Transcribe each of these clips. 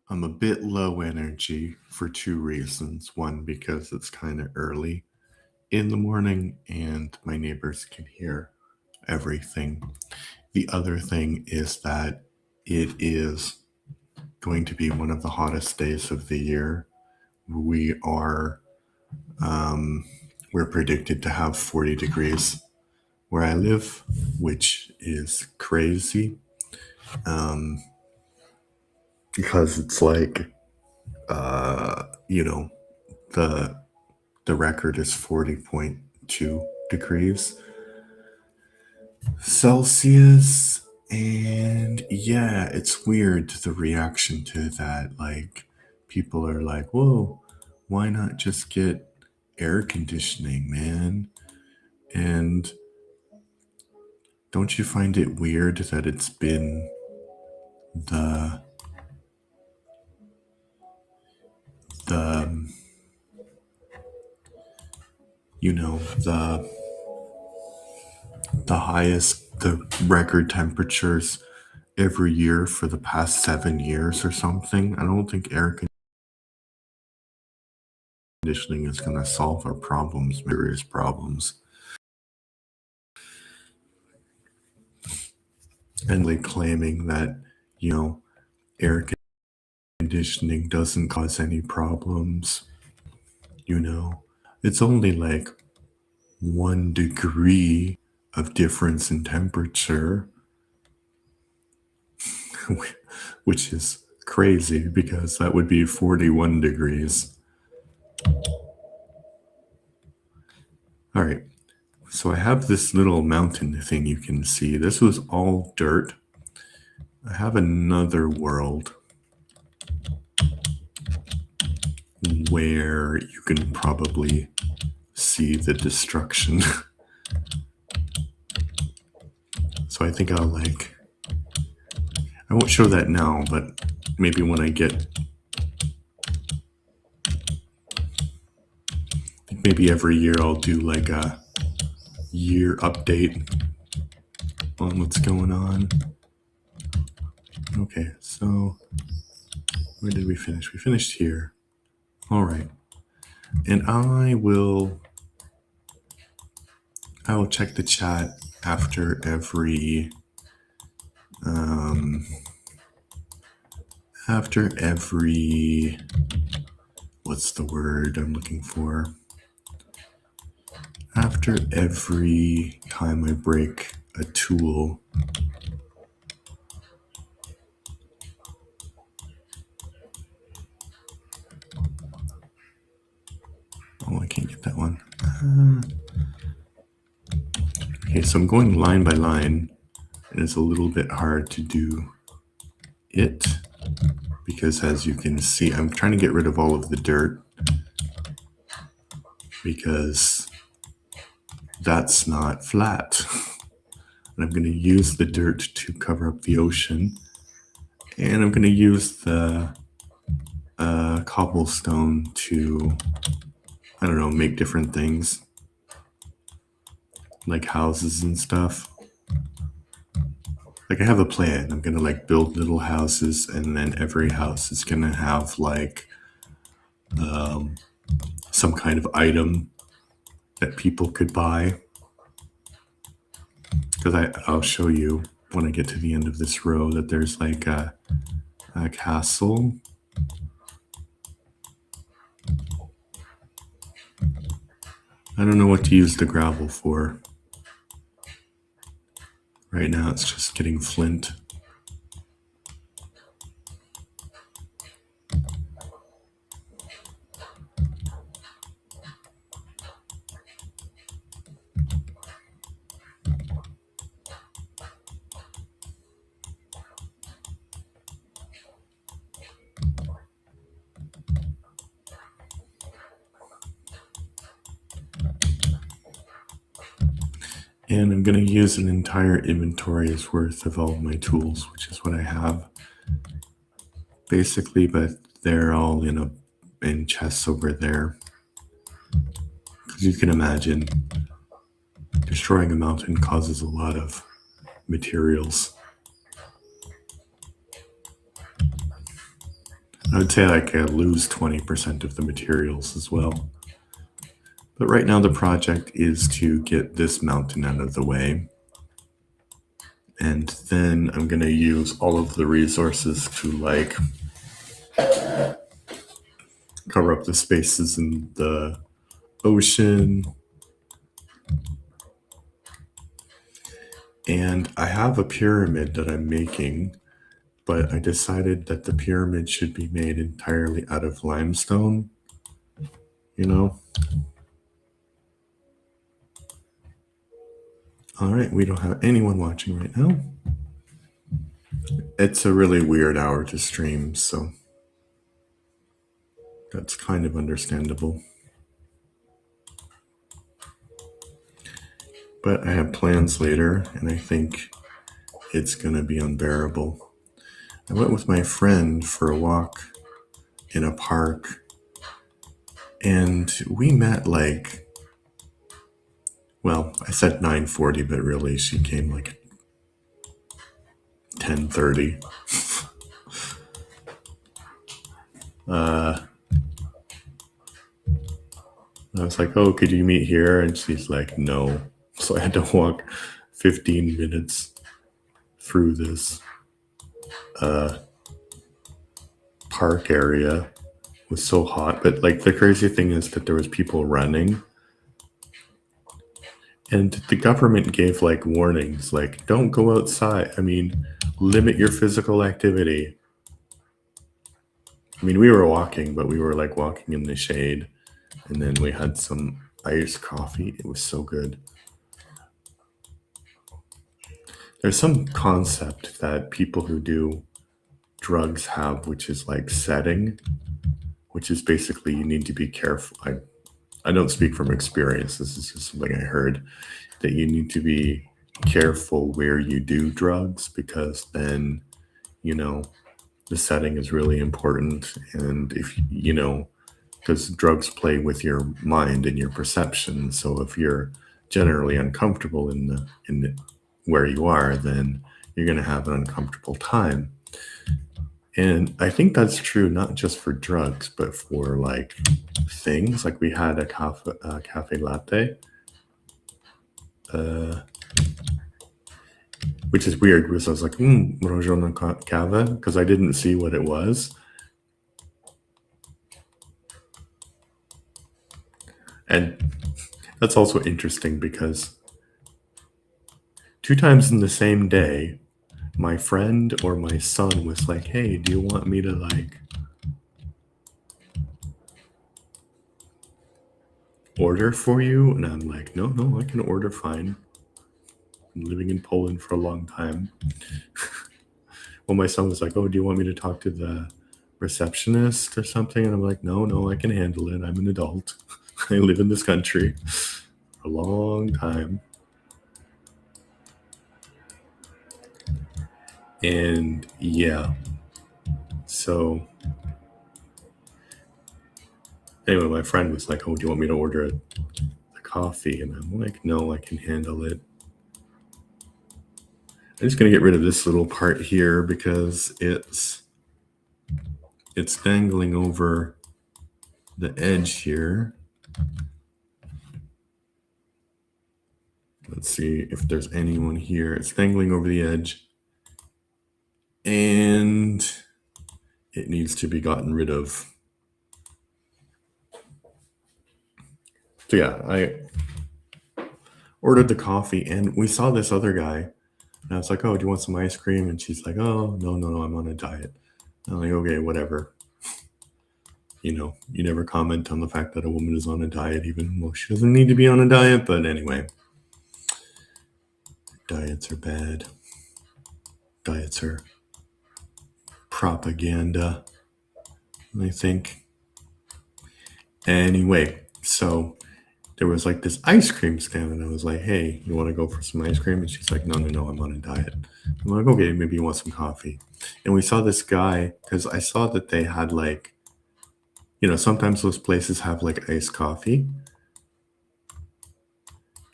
I'm a bit low energy for two reasons. One, because it's kind of early in the morning and my neighbors can hear everything. The other thing is that it is going to be one of the hottest days of the year. We are, we're predicted to have 40 degrees where I live, which is crazy because it's like, you know, the the record is 40.2 degrees Celsius. And yeah, it's weird the reaction to that. Like, people are like, whoa, why not just get air conditioning, man? And don't you find it weird that it's been the the you know the highest, the record temperatures every year for the past 7 years or something? I don't think air conditioning is going to solve our problems, serious problems. And like claiming that, air conditioning doesn't cause any problems, you know, it's only like 1 degree of difference in temperature, which is crazy because that would be 41 degrees. All right. So I have this little mountain thing you can see. This was all dirt. I have another world where you can probably see the destruction. So I think I won't show that now, but maybe when I get, maybe every year I'll do like a year update on what's going on. Okay, so where did we finish? We finished here. All right. And I will check the chat after every what's the word I'm looking for? After every time I break a tool. Oh, I can't get that one. Okay, so I'm going line by line, and it's a little bit hard to do it because, as you can see, I'm trying to get rid of all of the dirt because that's not flat. And I'm going to use the dirt to cover up the ocean, and I'm going to use the cobblestone to, I don't know, make different things like houses and stuff. Like, I have a plan. I'm gonna like build little houses, and then every house is gonna have like some kind of item that people could buy. Because I'll show you when I get to the end of this row that there's like a castle. I don't know what to use the gravel for. Right now it's just getting flint. And I'm going to use an entire inventory's worth of all of my tools, which is what I have basically, but they're all in chests over there. Because you can imagine, destroying a mountain causes a lot of materials. I would say I could lose 20% of the materials as well. But right now the project is to get this mountain out of the way. And then I'm going to use all of the resources to like cover up the spaces in the ocean. And I have a pyramid that I'm making, but I decided that the pyramid should be made entirely out of limestone, you know? All right, we don't have anyone watching right now. It's a really weird hour to stream, so that's kind of understandable. But I have plans later, and I think it's going to be unbearable. I went with my friend for a walk in a park, and we met like, well, I said 9:40, but really she came like 10:30. I was like, oh, could you meet here? And she's like, no. So I had to walk 15 minutes through this park area. It was so hot. But like the crazy thing is that there was people running. And the government gave like warnings, like, don't go outside. I mean, limit your physical activity. I mean, we were walking, but we were like walking in the shade. And then we had some iced coffee. It was so good. There's some concept that people who do drugs have, which is like setting, which is basically you need to be careful. I don't speak from experience. This is just something I heard, that you need to be careful where you do drugs, because then, you know, the setting is really important. And if, you know, because drugs play with your mind and your perception. So if you're generally uncomfortable in the where you are, then you're going to have an uncomfortable time. And I think that's true not just for drugs, but for like things. Like we had a cafe latte, which is weird because I was like, mrożona kava, because I didn't see what it was. And that's also interesting because 2 times in the same day, my friend or my son was like, hey, do you want me to like order for you? And I'm like, no, I can order fine. I'm living in Poland for a long time. Well, my son was like, oh, do you want me to talk to the receptionist or something? And I'm like, no, I can handle it. I'm an adult. I live in this country for a long time. And yeah, so anyway, my friend was like, oh, do you want me to order the coffee? And I'm like, no, I can handle it. I'm just going to get rid of this little part here because it's dangling over the edge here. Let's see if there's anyone here. It's dangling over the edge, and it needs to be gotten rid of. So yeah, I ordered the coffee, and we saw this other guy, and I was like, oh, do you want some ice cream? And she's like, oh, no, I'm on a diet. And I'm like, okay, whatever. You know, you never comment on the fact that a woman is on a diet, even though she doesn't need to be on a diet. But anyway, diets are bad. Diets are propaganda, I think. Anyway, so there was like this ice cream stand, and I was like, hey, you want to go for some ice cream? And she's like, no, I'm on a diet. I'm like, okay, maybe you want some coffee. And we saw this guy, because I saw that they had like, you know, sometimes those places have like iced coffee.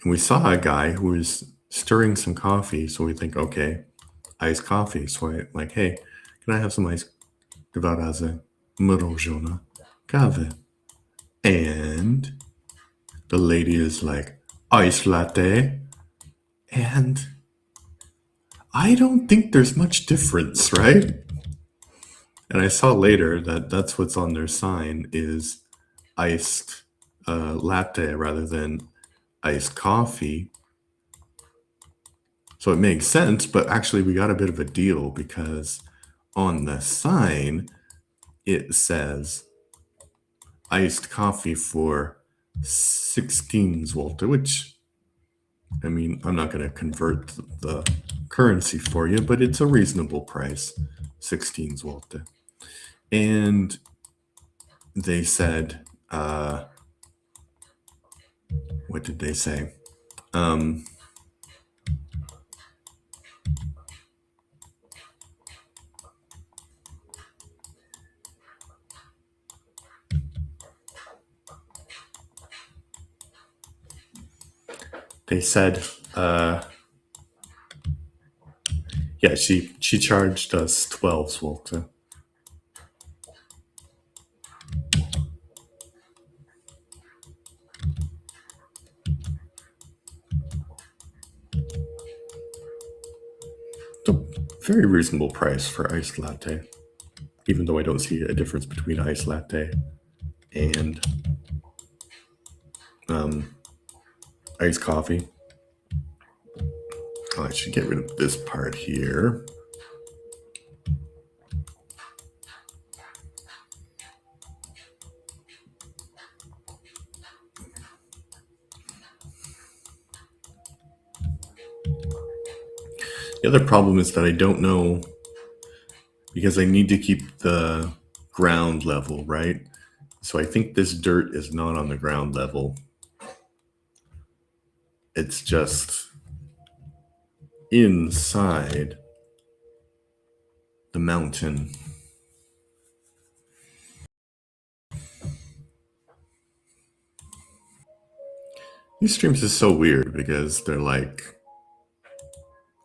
And we saw a guy who was stirring some coffee. So we think, okay, iced coffee. So I'm like, hey, can I have some ice? 2 razy. mrożona kawę. And the lady is like, ice latte. And I don't think there's much difference, right? And I saw later that that's what's on their sign is iced latte rather than iced coffee. So it makes sense, but actually we got a bit of a deal because on the sign it says iced coffee for 16 zloty, which, I mean, I'm not going to convert the currency for you, but it's a reasonable price, 16 zloty. And they said, what did they say? They said, yeah, she charged us 12 zloty. It's a very reasonable price for iced latte, even though I don't see a difference between iced latte and iced coffee. Oh, I should get rid of this part here. The other problem is that I don't know, because I need to keep the ground level, right? So I think this dirt is not on the ground level. It's just inside the mountain. These streams is so weird because they're like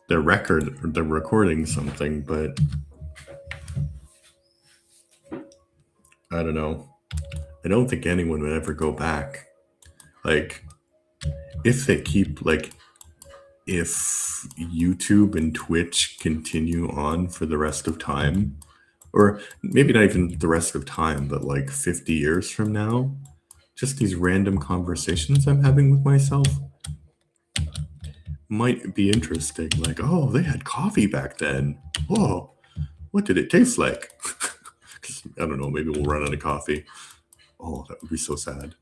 they're recording something, but I don't know. I don't think anyone would ever go back. Like, if they keep, like, if YouTube and Twitch continue on for the rest of time, or maybe not even the rest of time, but like 50 years from now, just these random conversations I'm having with myself might be interesting. Like, oh, they had coffee back then. Whoa, what did it taste like? I don't know, maybe we'll run out of coffee. Oh, that would be so sad.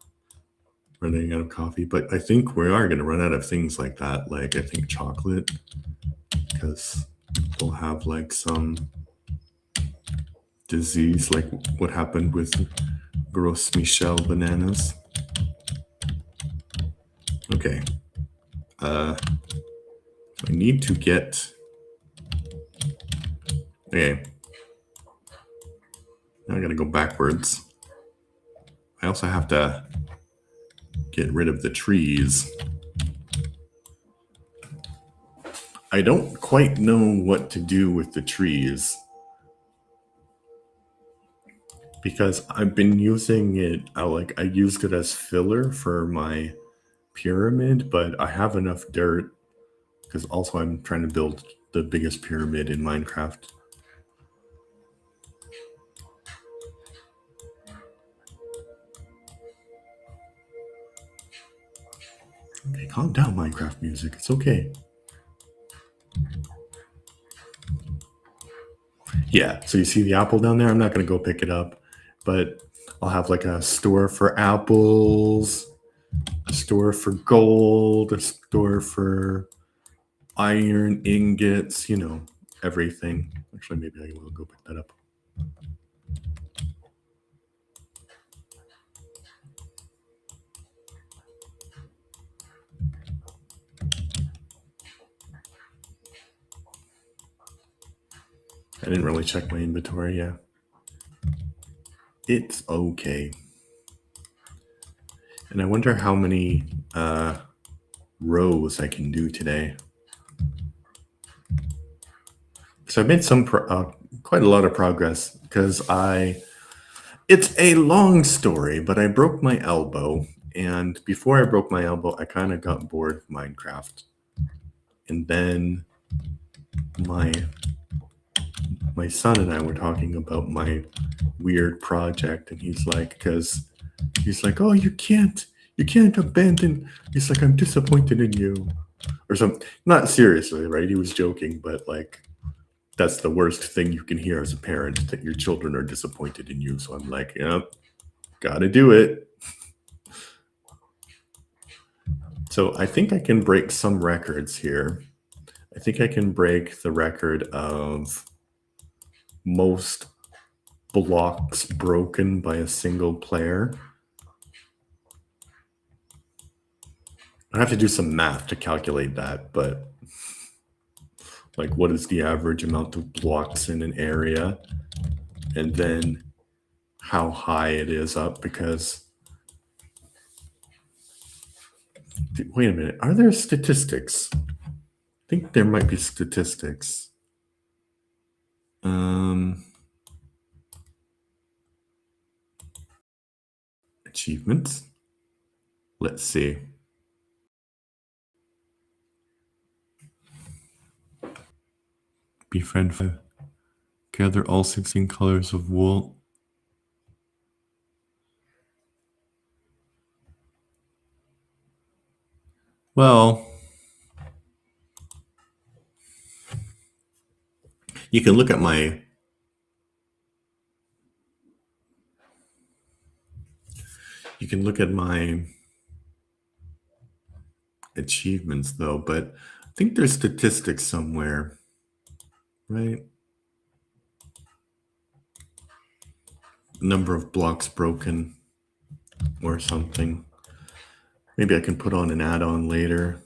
Running out of coffee. But I think we are going to run out of things like that. Like, I think chocolate, because they'll have like some disease, like what happened with Gros Michel bananas. Okay. I need to get... Okay. Now I gotta go backwards. I also have to get rid of the trees. I don't quite know what to do with the trees, because I've been using it, I used it as filler for my pyramid, but I have enough dirt, because also I'm trying to build the biggest pyramid in Minecraft. Okay, calm down, Minecraft music. It's okay. Yeah, so you see the apple down there? I'm not going to go pick it up, but I'll have like a store for apples, a store for gold, a store for iron ingots, everything. Actually, maybe I will go pick that up. I didn't really check my inventory, yeah. It's okay. And I wonder how many rows I can do today. So I've made quite a lot of progress, because I It's a long story, but I broke my elbow. And before I broke my elbow, I kind of got bored of Minecraft. And then my my son and I were talking about my weird project, and he's like, "Oh, you can't abandon." He's like, "I'm disappointed in you," or something. Not seriously, right? He was joking, but like, that's the worst thing you can hear as a parent, that your children are disappointed in you. So I'm like, yeah, gotta do it. So I think I can break some records here. I think I can break the record of most blocks broken by a single player. I have to do some math to calculate that, but like, what is the average amount of blocks in an area? And then how high it is up, because wait a minute, are there statistics? I think there might be statistics. Achievements. Let's see. Befriend 5. Gather all 16 colors of wool. Well, you can look at my achievements though, but I think there's statistics somewhere, right? Number of blocks broken or something. Maybe I can put on an add-on later.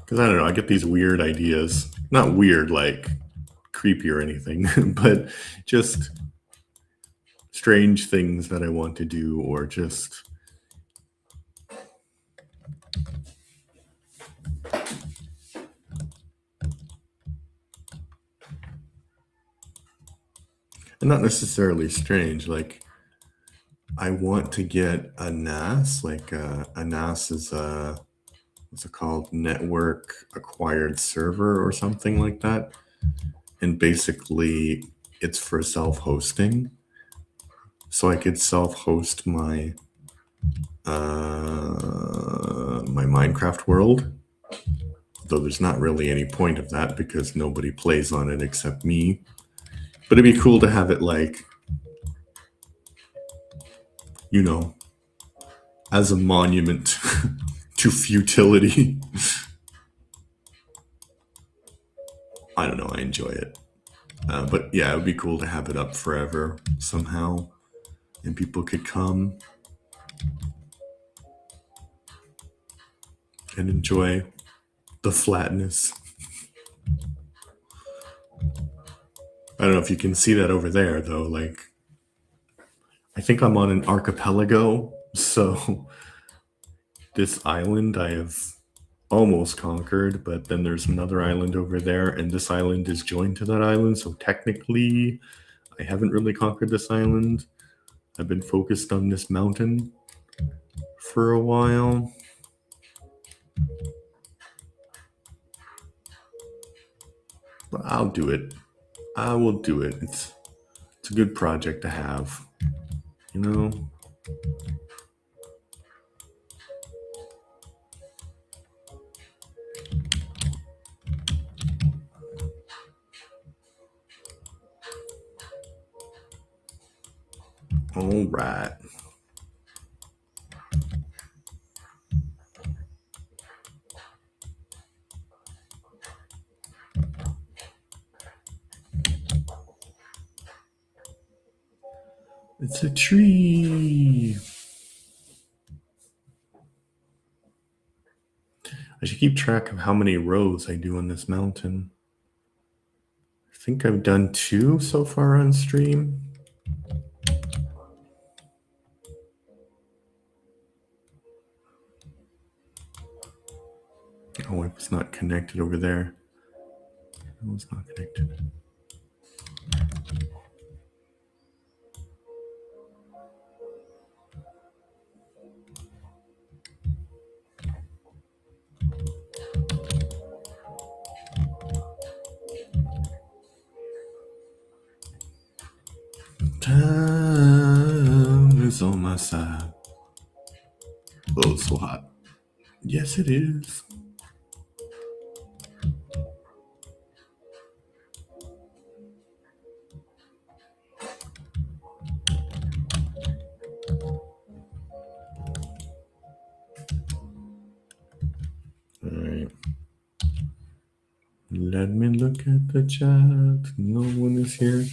Because I don't know, I get these weird ideas. Not weird like creepy or anything, but just strange things that I want to do, or just and not necessarily strange. Like, I want to get a NAS. Like a NAS is a, what's it called? Network acquired server or something like that. And basically, it's for self-hosting. So I could self-host my my Minecraft world. Though there's not really any point of that because nobody plays on it except me. But it'd be cool to have it like, you know, as a monument to futility. I don't know, I enjoy it. But yeah, it would be cool to have it up forever somehow, and people could come and enjoy the flatness. I don't know if you can see that over there, though. Like, I think I'm on an archipelago, so this island I have almost conquered, but then there's another island over there, and this island is joined to that island, so technically I haven't really conquered this island. I've been focused on this mountain for a while. But I'll do it. I will do it. It's a good project to have, you know? All right. It's a tree. I should keep track of how many rows I do on this mountain. I think I've done 2 so far on stream. Oh, it was not connected over there. It was not connected. Time is on my side. Oh, it's so hot. Yes, it is. All right. Let me look at the chat. No one is here.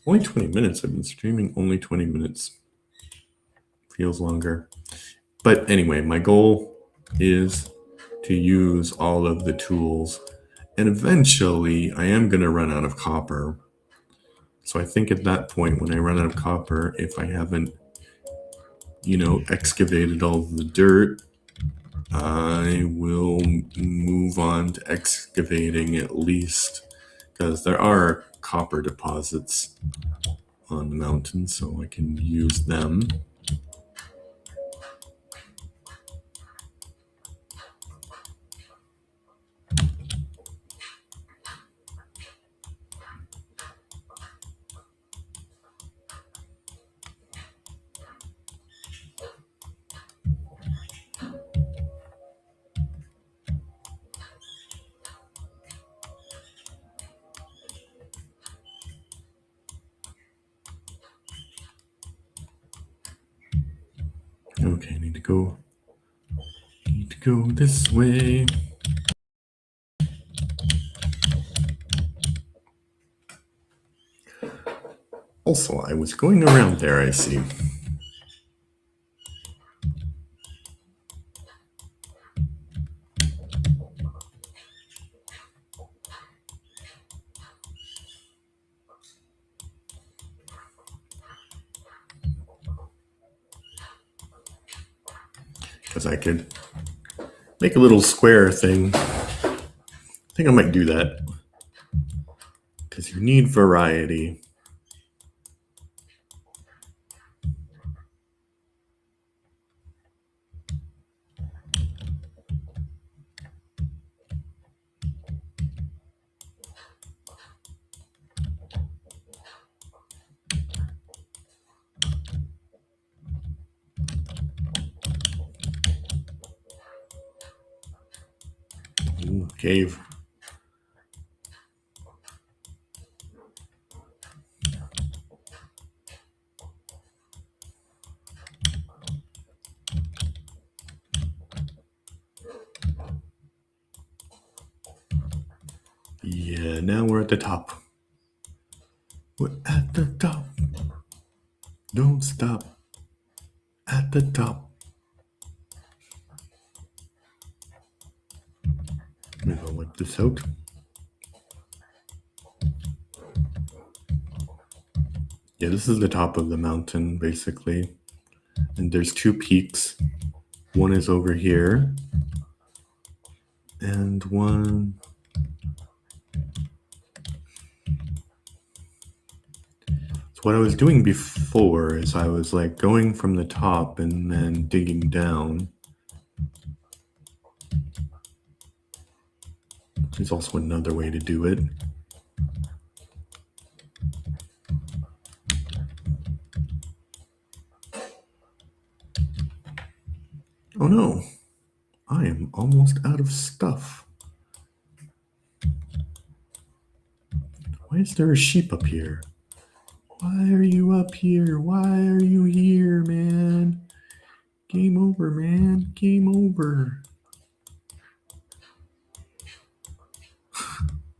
Only 20 minutes. I've been streaming only 20 minutes. Feels longer. But anyway, my goal is to use all of the tools. And eventually, I am going to run out of copper. So I think at that point, when I run out of copper, if I haven't, excavated all the dirt, I will move on to excavating at least, because there are copper deposits on the mountain, so I can use them. Okay, I need to go this way. Also, I was going around there, I see. Because I could make a little square thing. I think I might do that. Because you need variety. Ooh, cave. Yeah, now we're at the top. We're at the top. Don't stop. At the top. Maybe I'll wipe this out. Yeah, this is the top of the mountain, basically. And there's two peaks. One is over here. And one... So what I was doing before is I was like going from the top and then digging down. Which is also another way to do it. Oh no, I am almost out of stuff. Why is there a sheep up here? Why are you up here? Why are you here, man? Game over, man. Game over.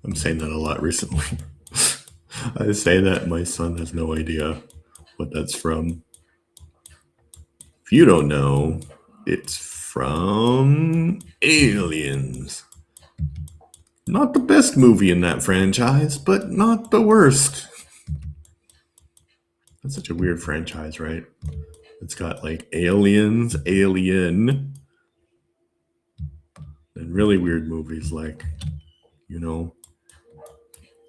I'm saying that a lot recently. I say that, my son has no idea what that's from. If you don't know, it's from Aliens. Not the best movie in that franchise, but not the worst. That's such a weird franchise, right? It's got like Aliens, Alien, And really weird movies like,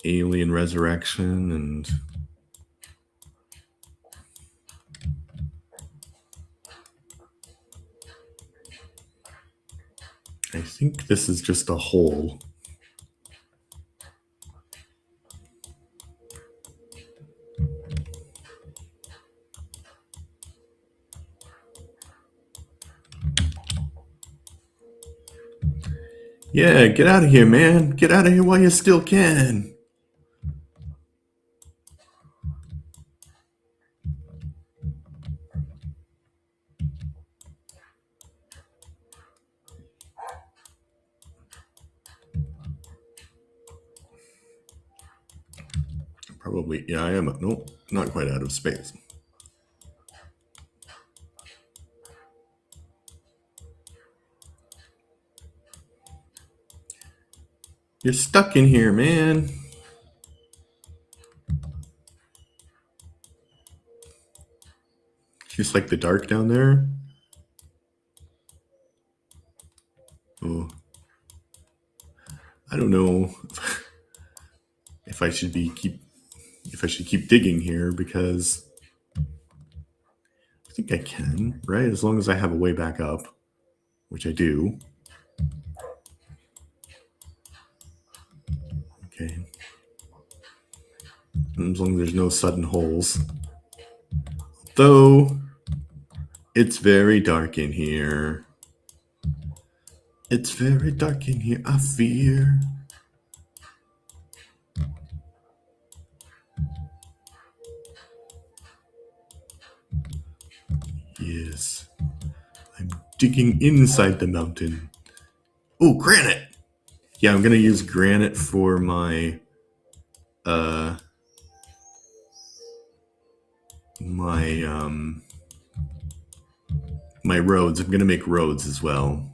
Alien Resurrection and I think this is just a hole. Yeah, get out of here, man. Get out of here while you still can. Probably, yeah, I am. Nope, not quite out of space. You're stuck in here, man. Just like the dark down there. Oh, I don't know if I should keep digging here because I think I can, right? As long as I have a way back up, which I do. Okay. As long as there's no sudden holes. Though it's very dark in here. It's very dark in here, I fear. Yes. I'm digging inside the mountain. Oh, granite! Yeah, I'm gonna use granite for my my roads. I'm gonna make roads as well.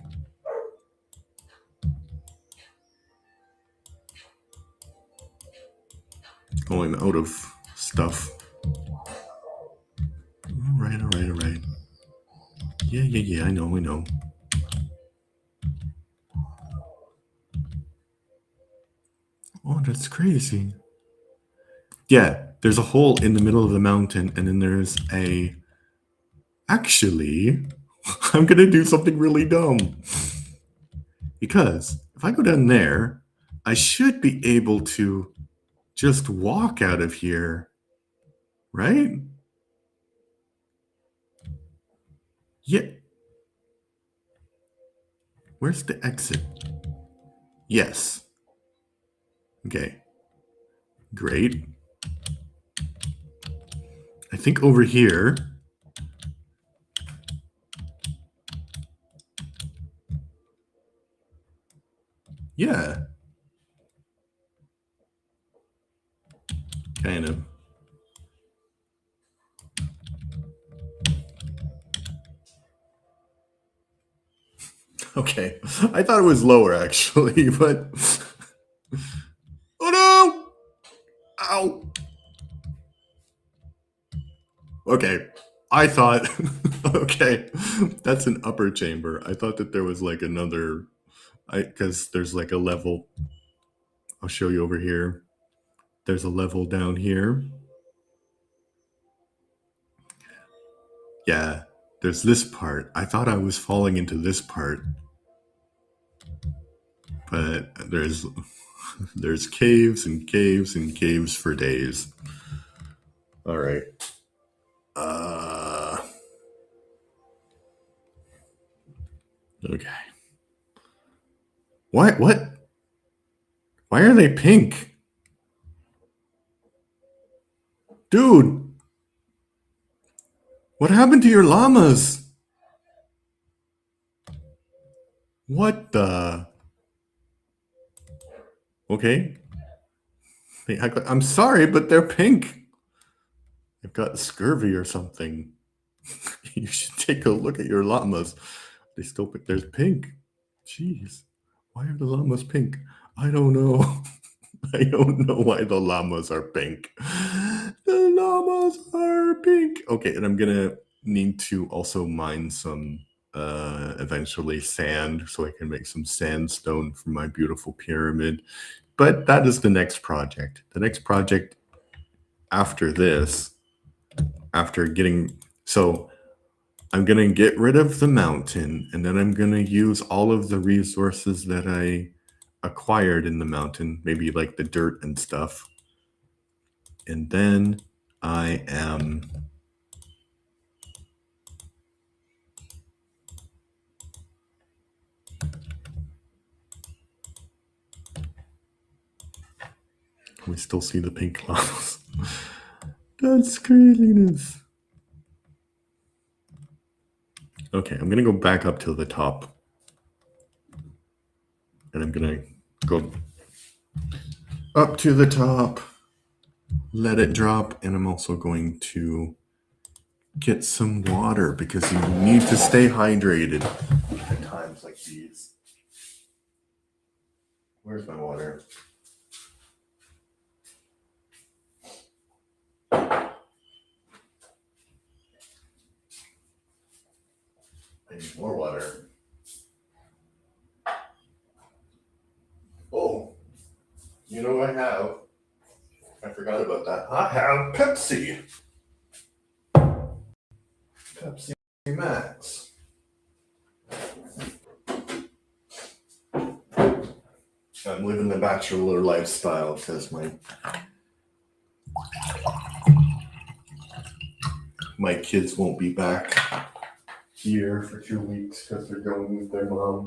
Oh, I'm out of stuff. All right. Yeah, I know. Oh, that's crazy. Yeah, there's a hole in the middle of the mountain, and then there's a... Actually, I'm gonna do something really dumb. Because if I go down there, I should be able to just walk out of here, right? Yeah. Where's the exit? Yes. Okay. Great. I think over here. Yeah. Kind of. Okay. I thought it was lower actually, but... Oh no! Ow! Okay. I thought... Okay. That's an upper chamber. I thought that there was like another... Because there's like a level... I'll show you over here. There's a level down here. Yeah. There's this part. I thought I was falling into this part. But there's caves and caves and caves for days. All right. Okay. What? Why are they pink? Dude! What happened to your llamas? What the... Okay. I'm sorry, but they're pink. They've got scurvy or something. You should take a look at your llamas. There's pink. Jeez. Why are the llamas pink? I don't know. I don't know why the llamas are pink. The llamas are pink. Okay, and I'm gonna need to also mine some eventually sand so I can make some sandstone for my beautiful pyramid. But that is the next project. The next project after this, after getting, so I'm going to get rid of the mountain, and then I'm going to use all of the resources that I acquired in the mountain, maybe like the dirt and stuff. And then I am we still see the pink clouds. That's craziness. Okay, I'm gonna go back up to the top. And I'm gonna go up to the top, let it drop, and I'm also going to get some water because you need to stay hydrated at times like these. Where's my water? I need more water. Oh, you know what I have? I forgot about that. I have Pepsi. Pepsi Max. I'm living the bachelor lifestyle because my kids won't be back here for 2 weeks because they're going with their mom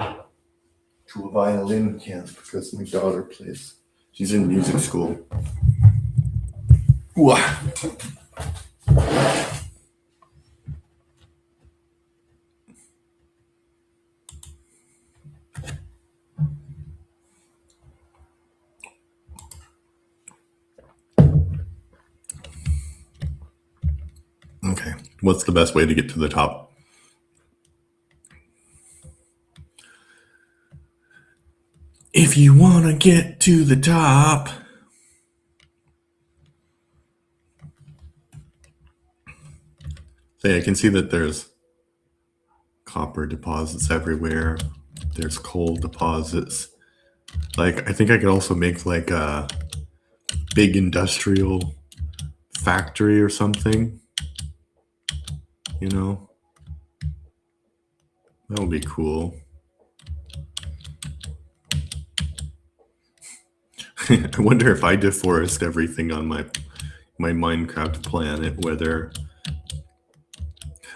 to a violin camp because my daughter plays. She's in music school. What? Okay, what's the best way to get to the top? If you want to get to the top, I can see that there's copper deposits everywhere. There's coal deposits. Like, I think I could also make like a big industrial factory or something. You know? That would be cool. I wonder if I deforest everything on my Minecraft planet, whether...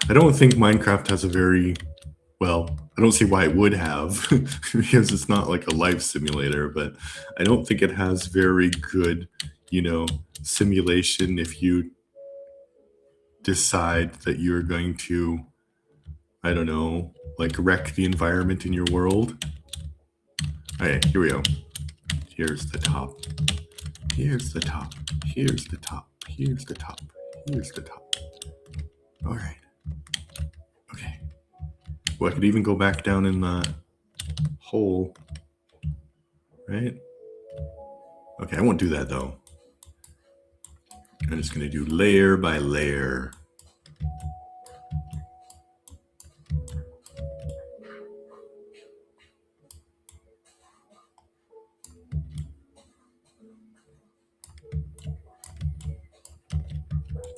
I don't think Minecraft has a very... Well, I don't see why it would have, because it's not like a life simulator, but I don't think it has very good, simulation if you decide that you're going to, I don't know, like wreck the environment in your world. Okay, here we go. Here's the top. Here's the top. Here's the top. Here's the top. Here's the top. All right. Okay. Well, I could even go back down in the hole, right? Okay, I won't do that though. I'm just going to do layer by layer.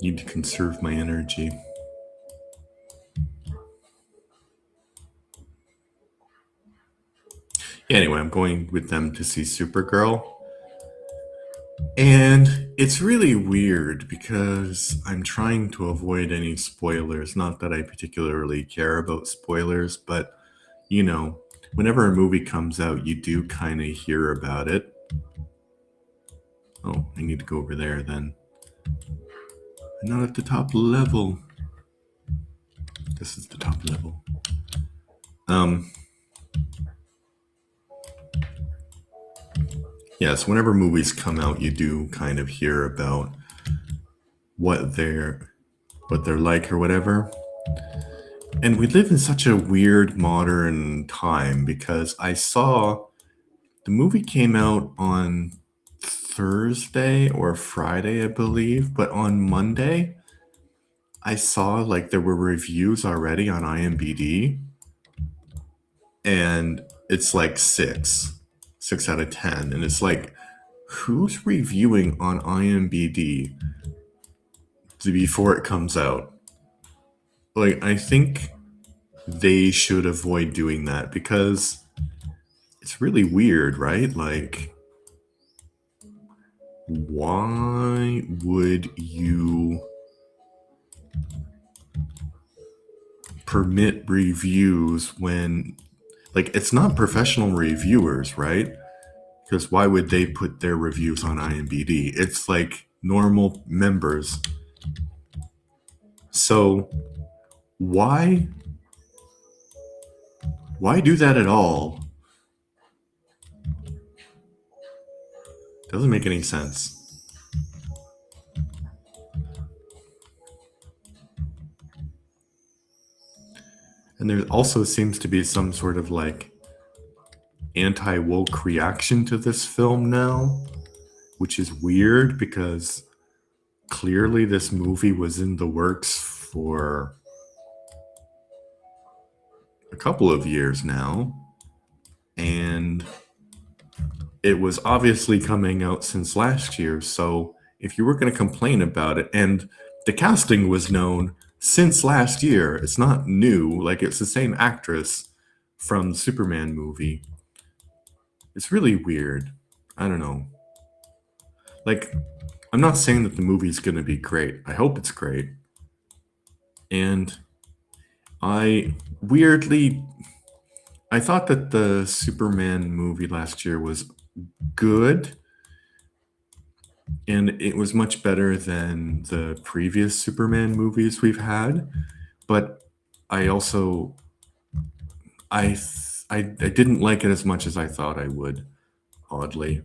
Need to conserve my energy. Anyway, I'm going with them to see Supergirl. And it's really weird because I'm trying to avoid any spoilers. Not that I particularly care about spoilers, but, whenever a movie comes out, you do kind of hear about it. Oh, I need to go over there then. I'm not at the top level. This is the top level. Yes, whenever movies come out, you do kind of hear about what they're like or whatever. And we live in such a weird modern time because I saw the movie came out on Thursday or Friday, I believe, but on Monday, I saw like there were reviews already on IMDb, and it's like 6 out of 10. And it's like, who's reviewing on IMDb before it comes out? Like, I think they should avoid doing that because it's really weird, right? Like, why would you permit reviews when, like, it's not professional reviewers, right? Because why would they put their reviews on IMDb? It's like normal members. So why do that at all? Doesn't make any sense. And there also seems to be some sort of like anti-woke reaction to this film now, which is weird because clearly this movie was in the works for a couple of years now, and it was obviously coming out since last year. So if you were going to complain about it, and the casting was known since last year, it's not new, like it's the same actress from the Superman movie. It's really weird. I don't know. Like, I'm not saying that the movie's going to be great. I hope it's great. And I thought that the Superman movie last year was good, and it was much better than the previous Superman movies we've had. But I also I didn't like it as much as I thought I would, oddly.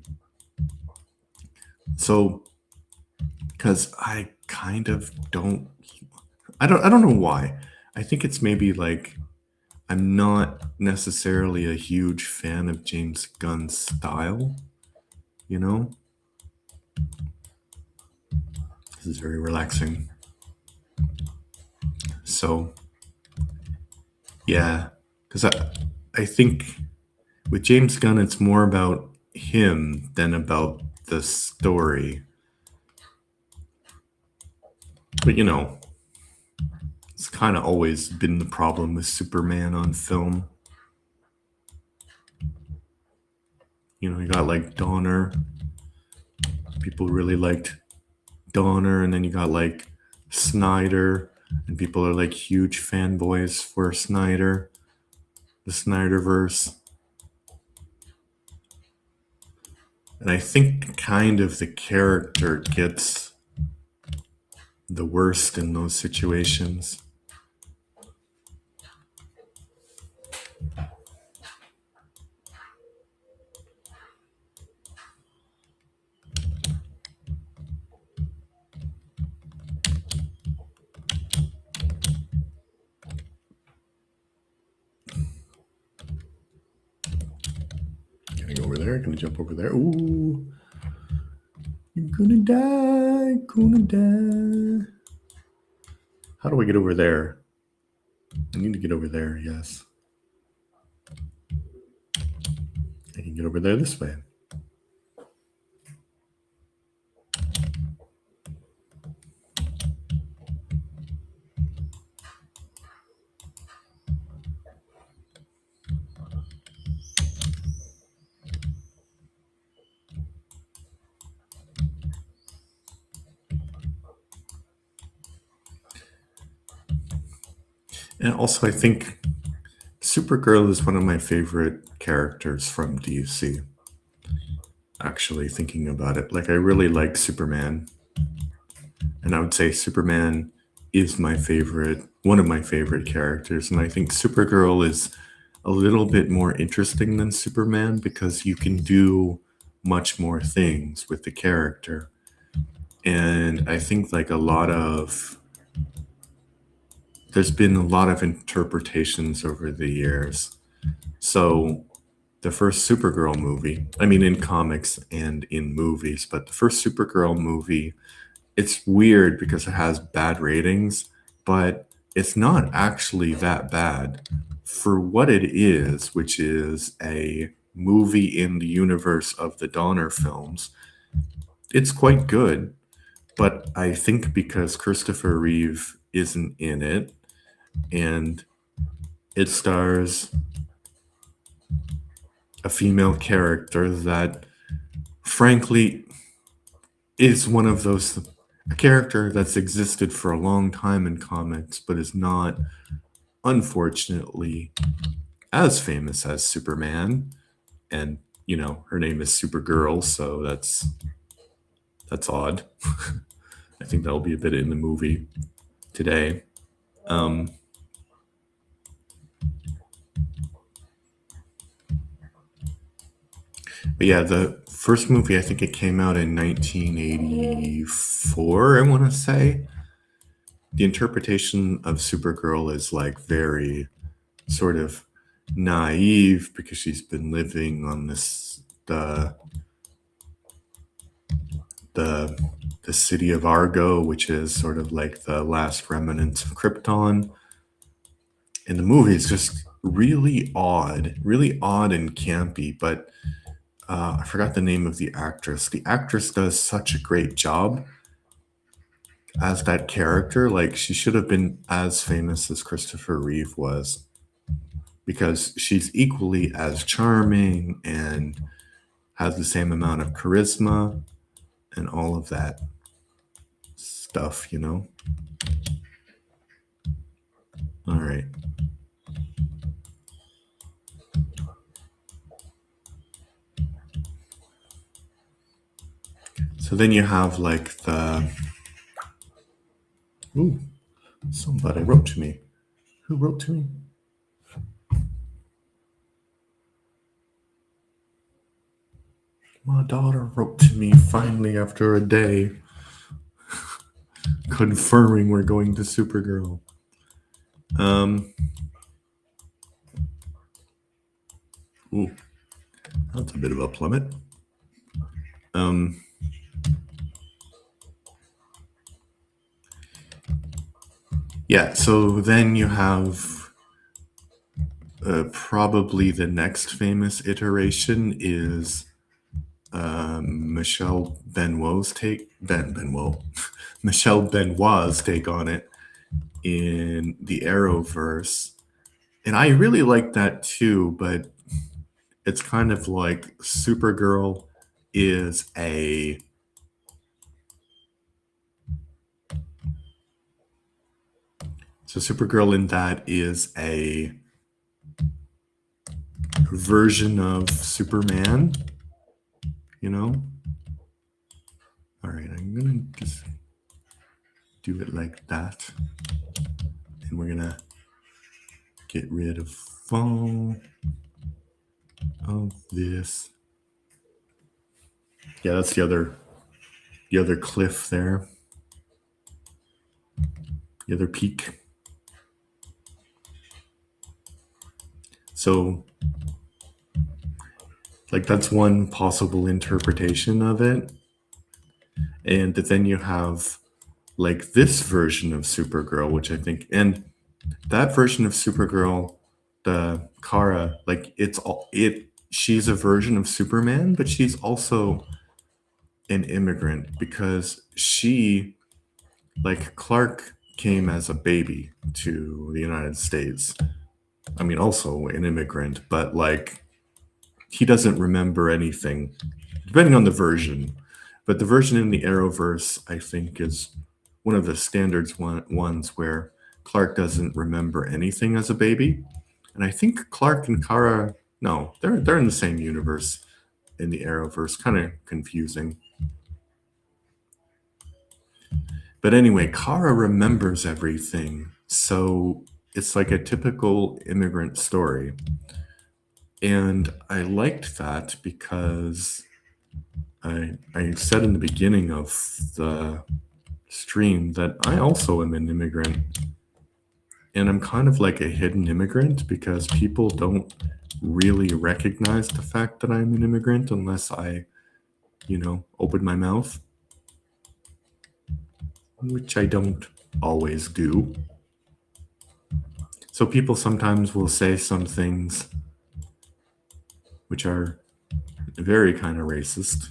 So, because I kind of don't, I don't know why. I think it's maybe like I'm not necessarily a huge fan of James Gunn's style, you know? This is very relaxing. So, yeah, because I think with James Gunn, it's more about him than about the story. But you know, it's kind of always been the problem with Superman on film. You know, you got like Donner. People really liked Donner, and then you got like Snyder, and people are like huge fanboys for Snyder, the Snyderverse. And I think kind of the character gets the worst in those situations. Can I go over there? Can I jump over there? Ooh. You're gonna die, gonna die. How do I get over there? I need to get over there, yes. I can get over there this way. And also, I think Supergirl is one of my favorite characters from DC. Actually, thinking about it, like I really like Superman, and I would say Superman is my favorite, one of my favorite characters. And I think Supergirl is a little bit more interesting than Superman because you can do much more things with the character. And I think like there's been a lot of interpretations over the years. So the first Supergirl movie, I mean, in comics and in movies, but the first Supergirl movie, it's weird because it has bad ratings, but it's not actually that bad for what it is, which is a movie in the universe of the Donner films, it's quite good. But I think because Christopher Reeve isn't in it, and it stars a female character that, frankly, is one of those a character that's existed for a long time in comics, but is not, unfortunately, as famous as Superman. And her name is Supergirl, so that's odd. I think that'll be a bit in the movie today. Um, but yeah, the first movie, I think it came out in 1984. I want to say the interpretation of Supergirl is like very sort of naive because she's been living on the the city of Argo, which is sort of like the last remnants of Krypton. And the movie is just really odd and campy. But I forgot the name of the actress. The actress does such a great job as that character. Like, she should have been as famous as Christopher Reeve was, because she's equally as charming and has the same amount of charisma and all of that stuff. All right. So then you have like the. Ooh, somebody wrote to me. Who wrote to me? My daughter wrote to me finally after a day, confirming we're going to Supergirl. Ooh, that's a bit of a plummet. Yeah, so then you have probably the next famous iteration is Michelle Benoit's take Michelle Benoit's take on it in the Arrowverse. And I really like that too, but it's kind of like Supergirl is a so Supergirl in that is a version of Superman, All right, I'm gonna just do it like that, and we're gonna get rid of all of this. Yeah, that's the other cliff there, the other peak. So, like, that's one possible interpretation of it. And then you have like this version of Supergirl, which I think, and that version of Supergirl, the Kara, like she's a version of Superman, but she's also an immigrant because like Clark came as a baby to the United States. I mean, also an immigrant, but like he doesn't remember anything, depending on the version. But the version in the Arrowverse, I think, is one of the standards ones where Clark doesn't remember anything as a baby. And I think Clark and Kara, no, they're in the same universe in the Arrowverse. Kind of confusing. But anyway, Kara remembers everything. So it's like a typical immigrant story. And I liked that because I said in the beginning of the stream that I also am an immigrant. And I'm kind of like a hidden immigrant because people don't really recognize the fact that I'm an immigrant unless I, open my mouth, which I don't always do. So people sometimes will say some things which are very kind of racist,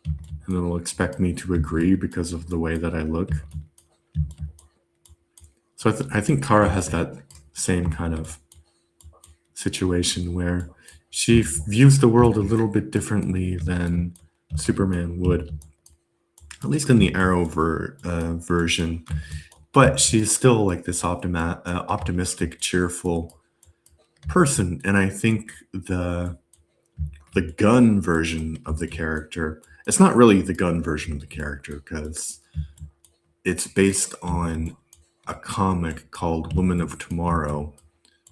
and they'll expect me to agree because of the way that I look. So I think Kara has that same kind of situation where she views the world a little bit differently than Superman would, at least in the Arrow version. But she's still like this optimistic, cheerful person, and I think the gun version of the character. It's not really the gun version of the character because it's based on a comic called Woman of Tomorrow.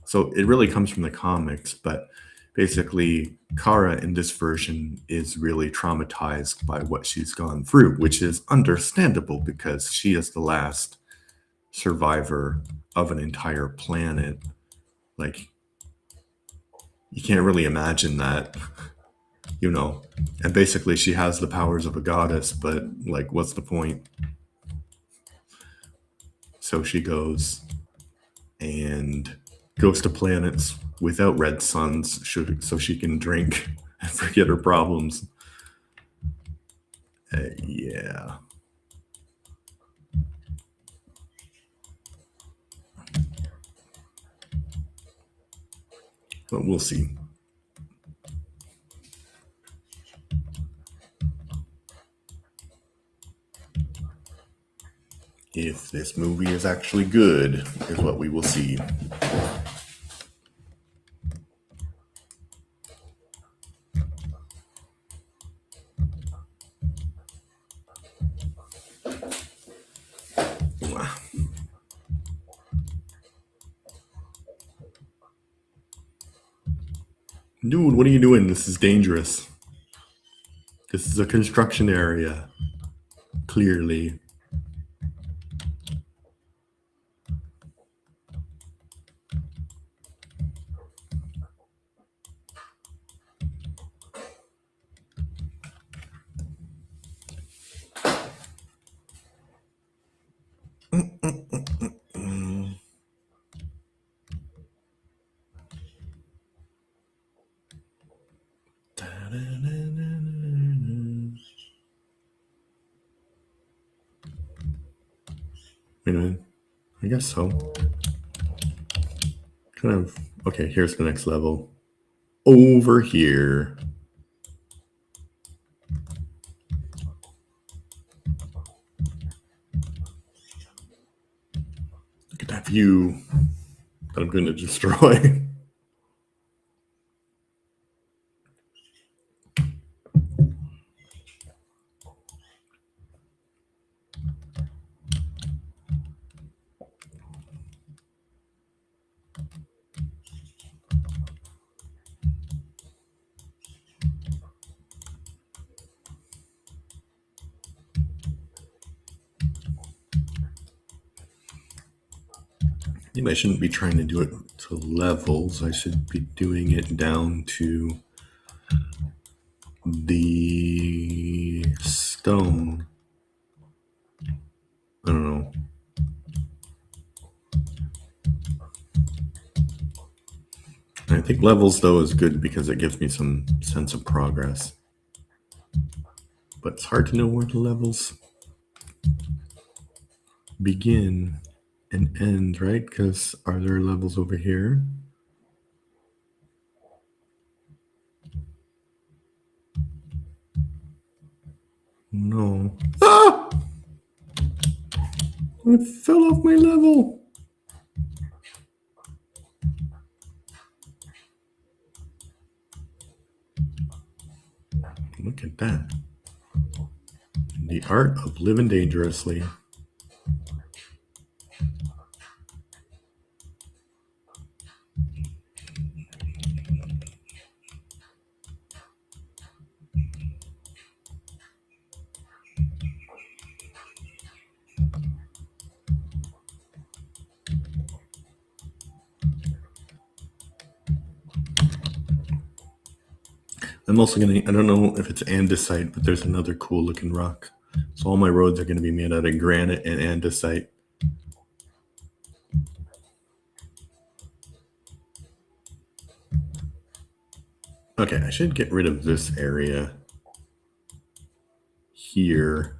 So it really comes from the comics, but basically, Kara in this version is really traumatized by what she's gone through, which is understandable because she is the last survivor of an entire planet. Like, you can't really imagine that, you know. And basically, she has the powers of a goddess, but like, what's the point? So she goes and goes to planets without red suns so she can drink and forget her problems. Yeah. But we'll see. If this movie is actually good, is what we will see. Dude, what are you doing? This is dangerous. This is a construction area. Clearly. Wait a minute. I guess so. Kind of. Okay, here's the next level. Over here. Look at that view that I'm going to destroy. Maybe I shouldn't be trying to do it to levels. I should be doing it down to the stone. I don't know. I think levels, though, is good because it gives me some sense of progress. But it's hard to know where the levels begin and end, right? Because are there levels over here? No. Ah! I fell off my level. Look at that. The art of living dangerously. I'm also going to, I don't know if it's andesite, but there's another cool looking rock. So all my roads are going to be made out of granite and andesite. Okay, I should get rid of this area here.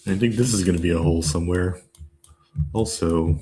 I think this is going to be a hole somewhere. Also,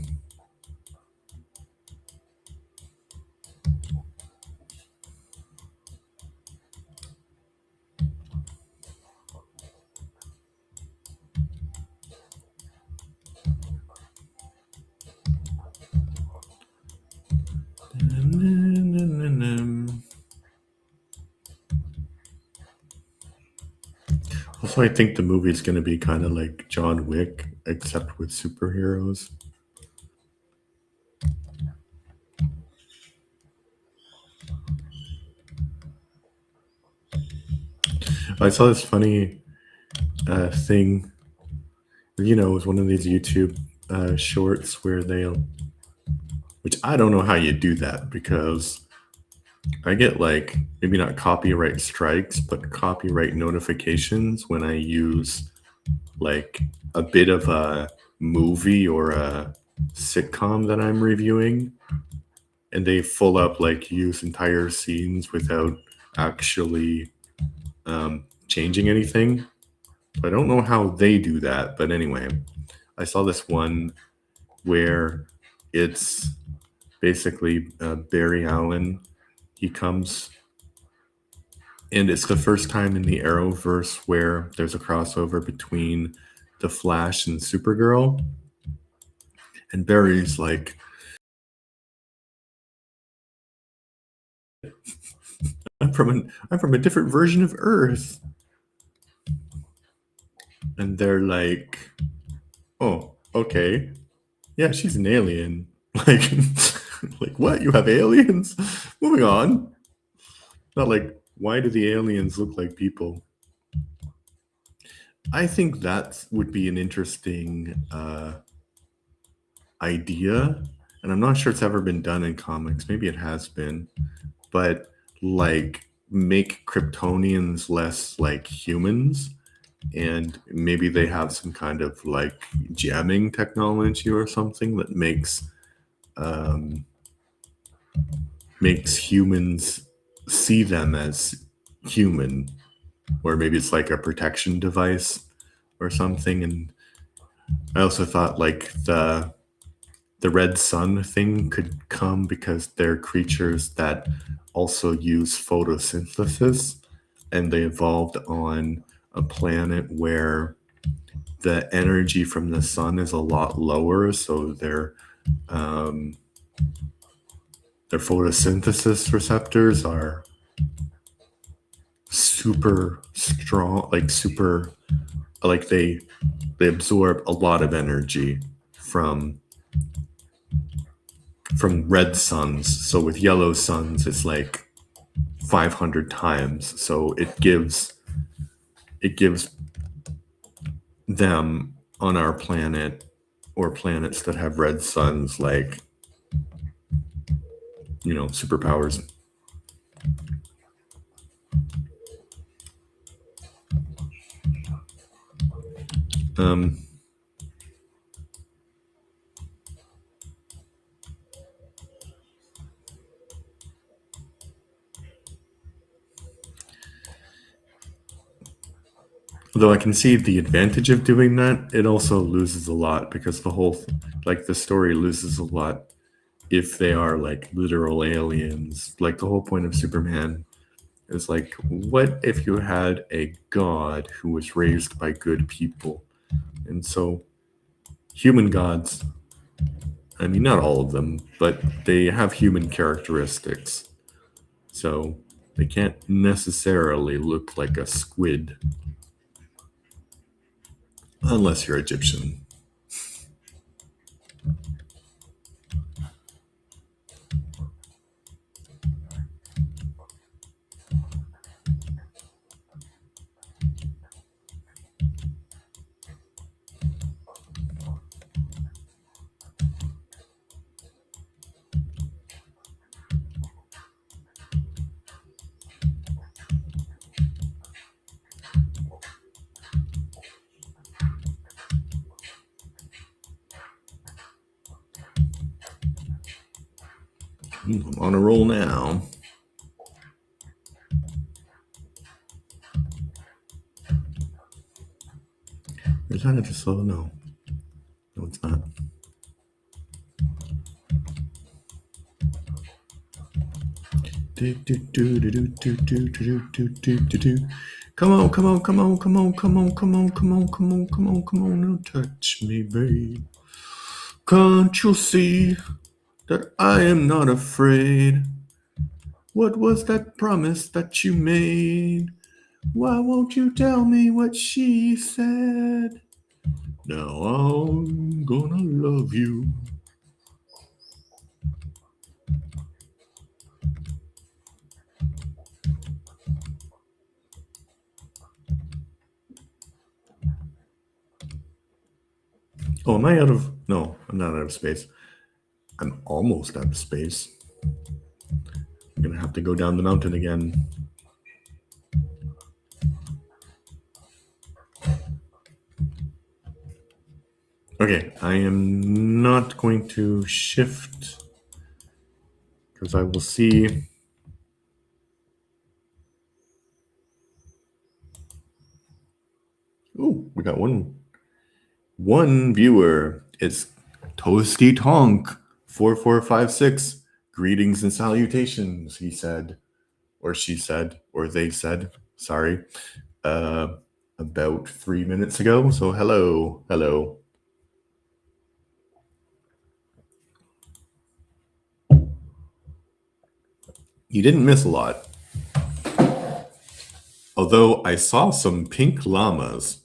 I think the movie is going to be kind of like John Wick, except with superheroes. I saw this funny thing. You know, it was one of these YouTube shorts where they'll, which I don't know how you do that because I get like maybe not copyright strikes, but copyright notifications when I use like a bit of a movie or a sitcom that I'm reviewing, and they full up like use entire scenes without actually changing anything. So I don't know how they do that, but anyway, I saw this one where it's basically Barry Allen. He comes, and it's the first time in the Arrowverse where there's a crossover between the Flash and Supergirl. And Barry's like, I'm from a different version of Earth. And they're like, oh, okay. Yeah, she's an alien. Like, like what? You have aliens? Moving on. Not like, why do the aliens look like people? I think that would be an interesting idea. And I'm not sure it's ever been done in comics. Maybe it has been. But like, make Kryptonians less like humans, and maybe they have some kind of like jamming technology or something that um, makes humans see them as human, or maybe it's like a protection device or something. And I also thought like the red sun thing could come because they're creatures that also use photosynthesis, and they evolved on a planet where the energy from the sun is a lot lower, so um, their photosynthesis receptors are super strong, like super, like they absorb a lot of energy from red suns. So with yellow suns, it's like 500 times. So it gives them on our planet or planets that have red suns like, you know, superpowers. Um, Though I can see the advantage of doing that, it also loses a lot because the whole, like the story loses a lot if they are like literal aliens. Like the whole point of Superman is like, what if you had a god who was raised by good people? And so human gods, I mean, not all of them, but they have human characteristics. So they can't necessarily look like a squid unless you're Egyptian. I'm on a roll now. Is that just slow? No. No, it's not. Come on, come on, come on, come on, come on, come on, come on, come on, come on, come on, now touch me, babe. Can't you see that I am not afraid? What was that promise that you made? Why won't you tell me what she said? Now I'm gonna love you. Oh, am I out of... No, I'm not out of space. I'm almost out of space. I'm gonna have to go down the mountain again. Okay, I am not going to shift because I will see. Oh, we got one viewer. It's Toasty Tonk 4456. Greetings and salutations, he said, or she said, or they said. Sorry, about 3 minutes ago. So hello. You didn't miss a lot. Although I saw some pink llamas,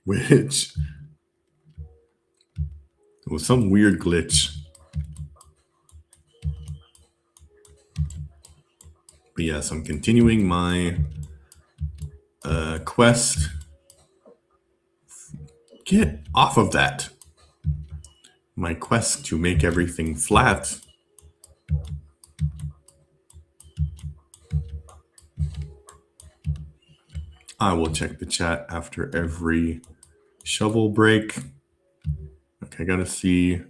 which was some weird glitch. But yes, I'm continuing my quest. Get off of that. My quest to make everything flat. I will check the chat after every shovel break. Okay, I gotta see.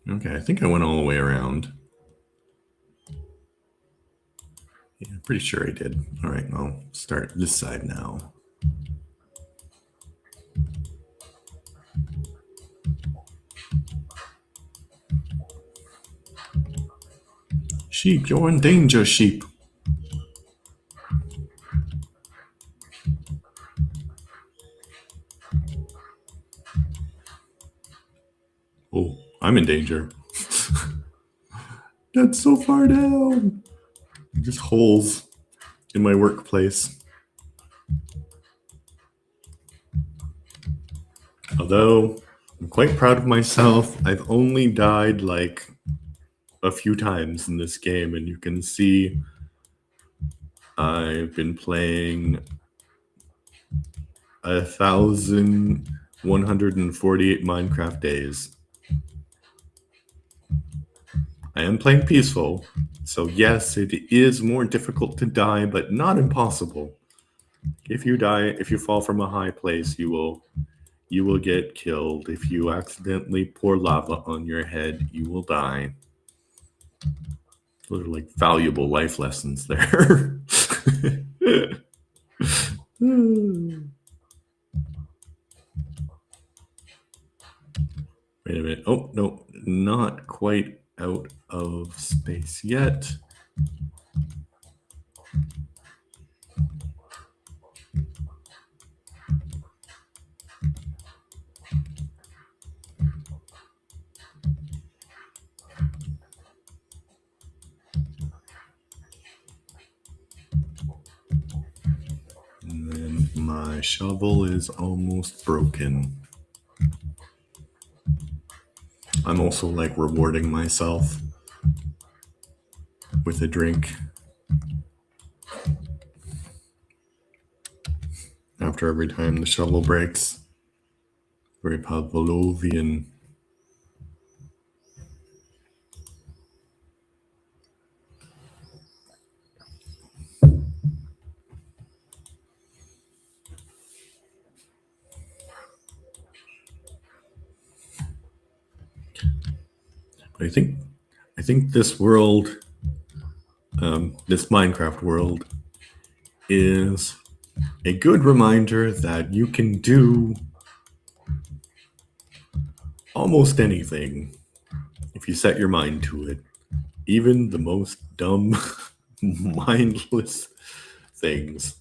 Okay, I think I went all the way around. Yeah, pretty sure I did. All right, I'll start this side now. Sheep, you're in danger, sheep. Oh, I'm in danger. That's so far down. Just holes in my workplace. Although I'm quite proud of myself, I've only died like a few times in this game, and you can see I've been playing 1,148 Minecraft days. I am playing peaceful, so yes, it is more difficult to die, but not impossible. If you fall from a high place, you will get killed. If you accidentally pour lava on your head, you will die. Those are like valuable life lessons there. Wait a minute. Oh, no, not quite out of space yet. And then my shovel is almost broken. I'm also like rewarding myself with a drink after every time the shovel breaks. Very Pavlovian. But I think this world, this Minecraft world, is a good reminder that you can do almost anything if you set your mind to it. Even the most dumb, mindless things.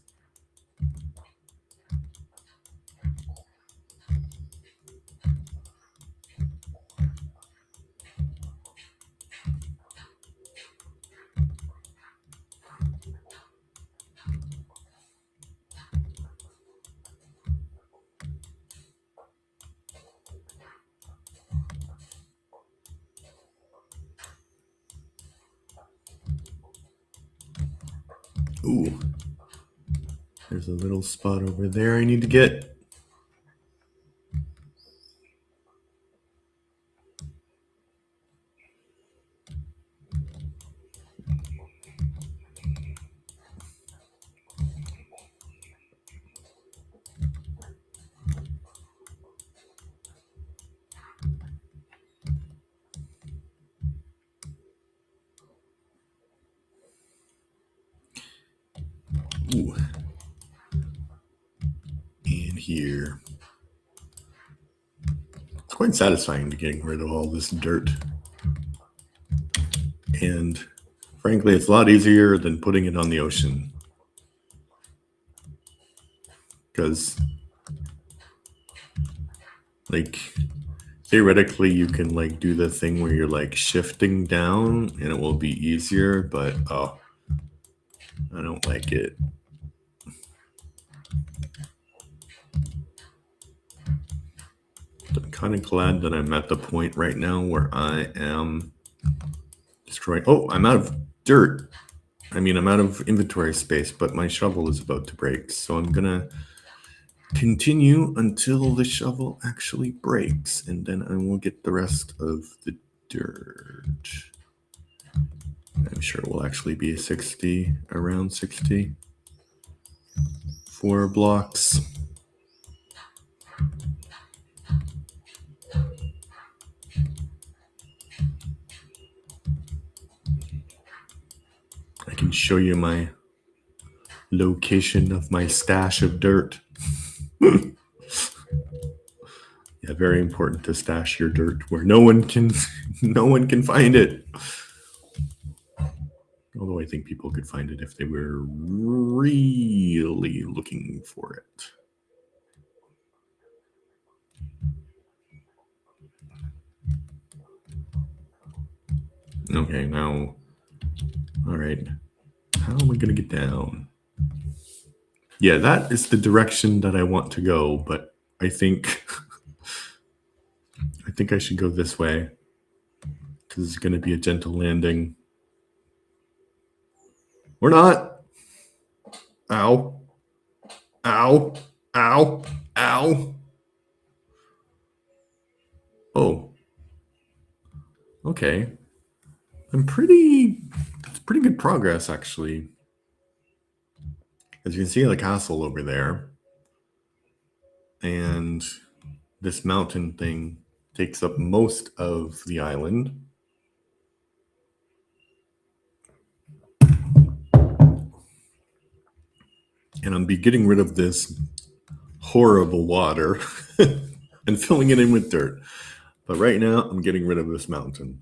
Ooh, there's a little spot over there I need to get. Ooh. And here. It's quite satisfying to getting rid of all this dirt. And frankly, it's a lot easier than putting it on the ocean. Because, like, theoretically, you can, like, do the thing where you're, like, shifting down and it will be easier, but, oh, I don't like it. I'm kind of glad that I'm at the point right now where I am destroying. Oh, I'm out of dirt. I mean, I'm out of inventory space, but my shovel is about to break. So I'm going to continue until the shovel actually breaks, and then I will get the rest of the dirt. I'm sure it will actually be 60, around 60. 4 blocks. I can show you my location of my stash of dirt. Yeah, very important to stash your dirt where no one can find it. Although I think people could find it if they were really looking for it. Okay, now, all right. How am I going to get down? Yeah, that is the direction that I want to go, but I think I should go this way because it's going to be a gentle landing. Or not. Ow. Ow. Ow. Ow. Oh. Okay. That's pretty good progress, actually. As you can see, the castle over there. And this mountain thing takes up most of the island. And I'm getting rid of this horrible water and filling it in with dirt. But right now, I'm getting rid of this mountain.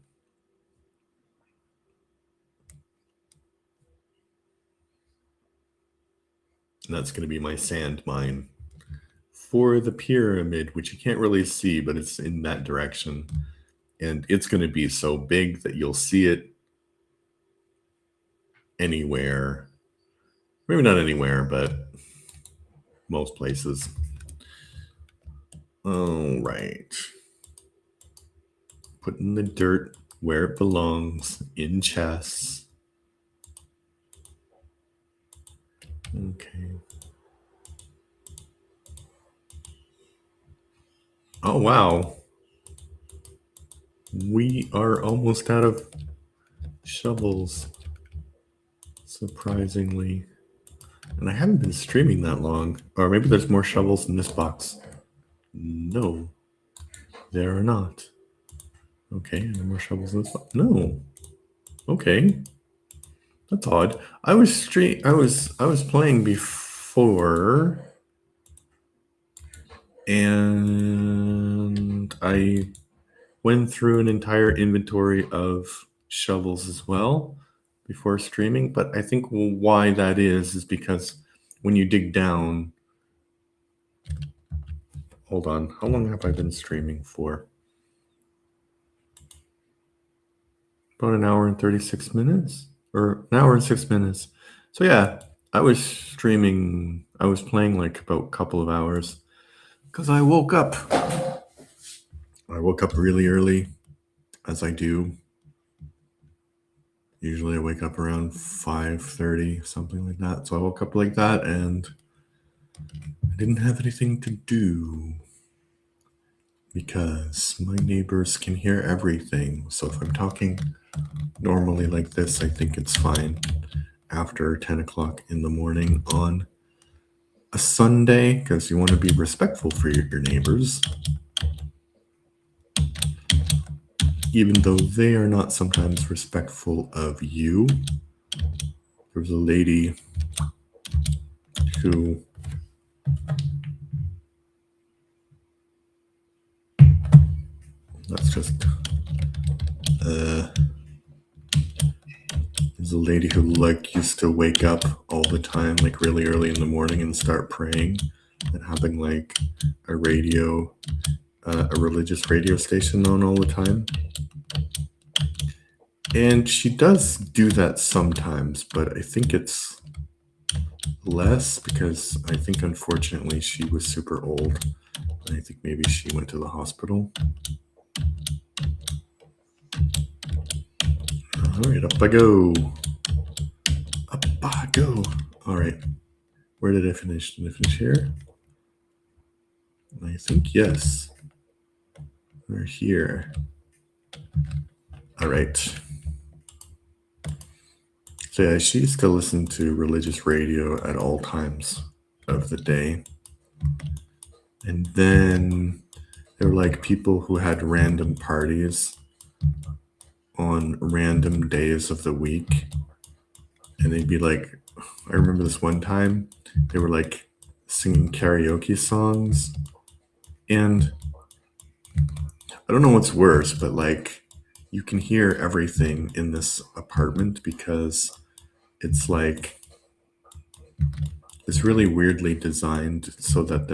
And that's going to be my sand mine for the pyramid, which you can't really see, but it's in that direction. And it's going to be so big that you'll see it anywhere. Maybe not anywhere, but most places. All right. Putting the dirt where it belongs, in chests. Okay. Oh, wow. We are almost out of shovels, surprisingly. And I haven't been streaming that long. Or maybe there's more shovels in this box. No, there are not. Okay, no more shovels in the spot. No. Okay. That's odd. I was playing before, and I went through an entire inventory of shovels as well before streaming. But I think why that is because when you dig down, hold on, how long have I been streaming for? About an hour and 36 minutes, or an hour and 6 minutes. So yeah, I was streaming. I was playing like about a couple of hours because I woke up. I woke up really early, as I do. Usually, I wake up around 5:30, something like that. So I woke up like that, and I didn't have anything to do because my neighbors can hear everything. So if I'm talking normally like this, I think it's fine after 10 o'clock in the morning on a Sunday because you want to be respectful for your neighbors, even though they are not sometimes respectful of you. There was a lady who that's just there's a lady who like used to wake up all the time, like really early in the morning, and start praying and having like a radio, a religious radio station on all the time. And she does do that sometimes, but I think it's less because I think unfortunately she was super old. And I think maybe she went to the hospital. All right, up I go. Up I go. All right. Where did I finish? Did I finish here? I think yes. We're here. All right. So yeah, she used to listen to religious radio at all times of the day. And then there were like people who had random parties on random days of the week. And they'd be like, I remember this one time, they were like singing karaoke songs. And I don't know what's worse, but like you can hear everything in this apartment because it's like it's really weirdly designed so that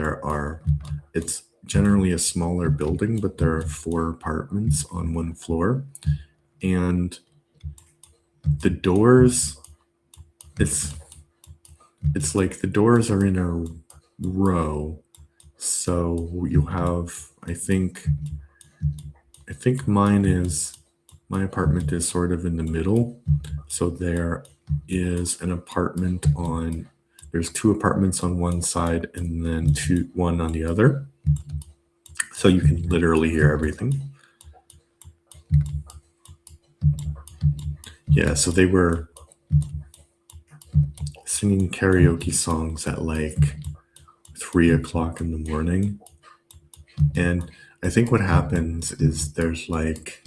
it's generally a smaller building, but there are 4 apartments on one floor. And the doors, it's like the doors are in a row. So you have, I think my apartment is sort of in the middle. So there is there's 2 apartments on one side and then one on the other. So you can literally hear everything. Yeah, so they were singing karaoke songs at like 3 o'clock in the morning. And I think what happens is there's like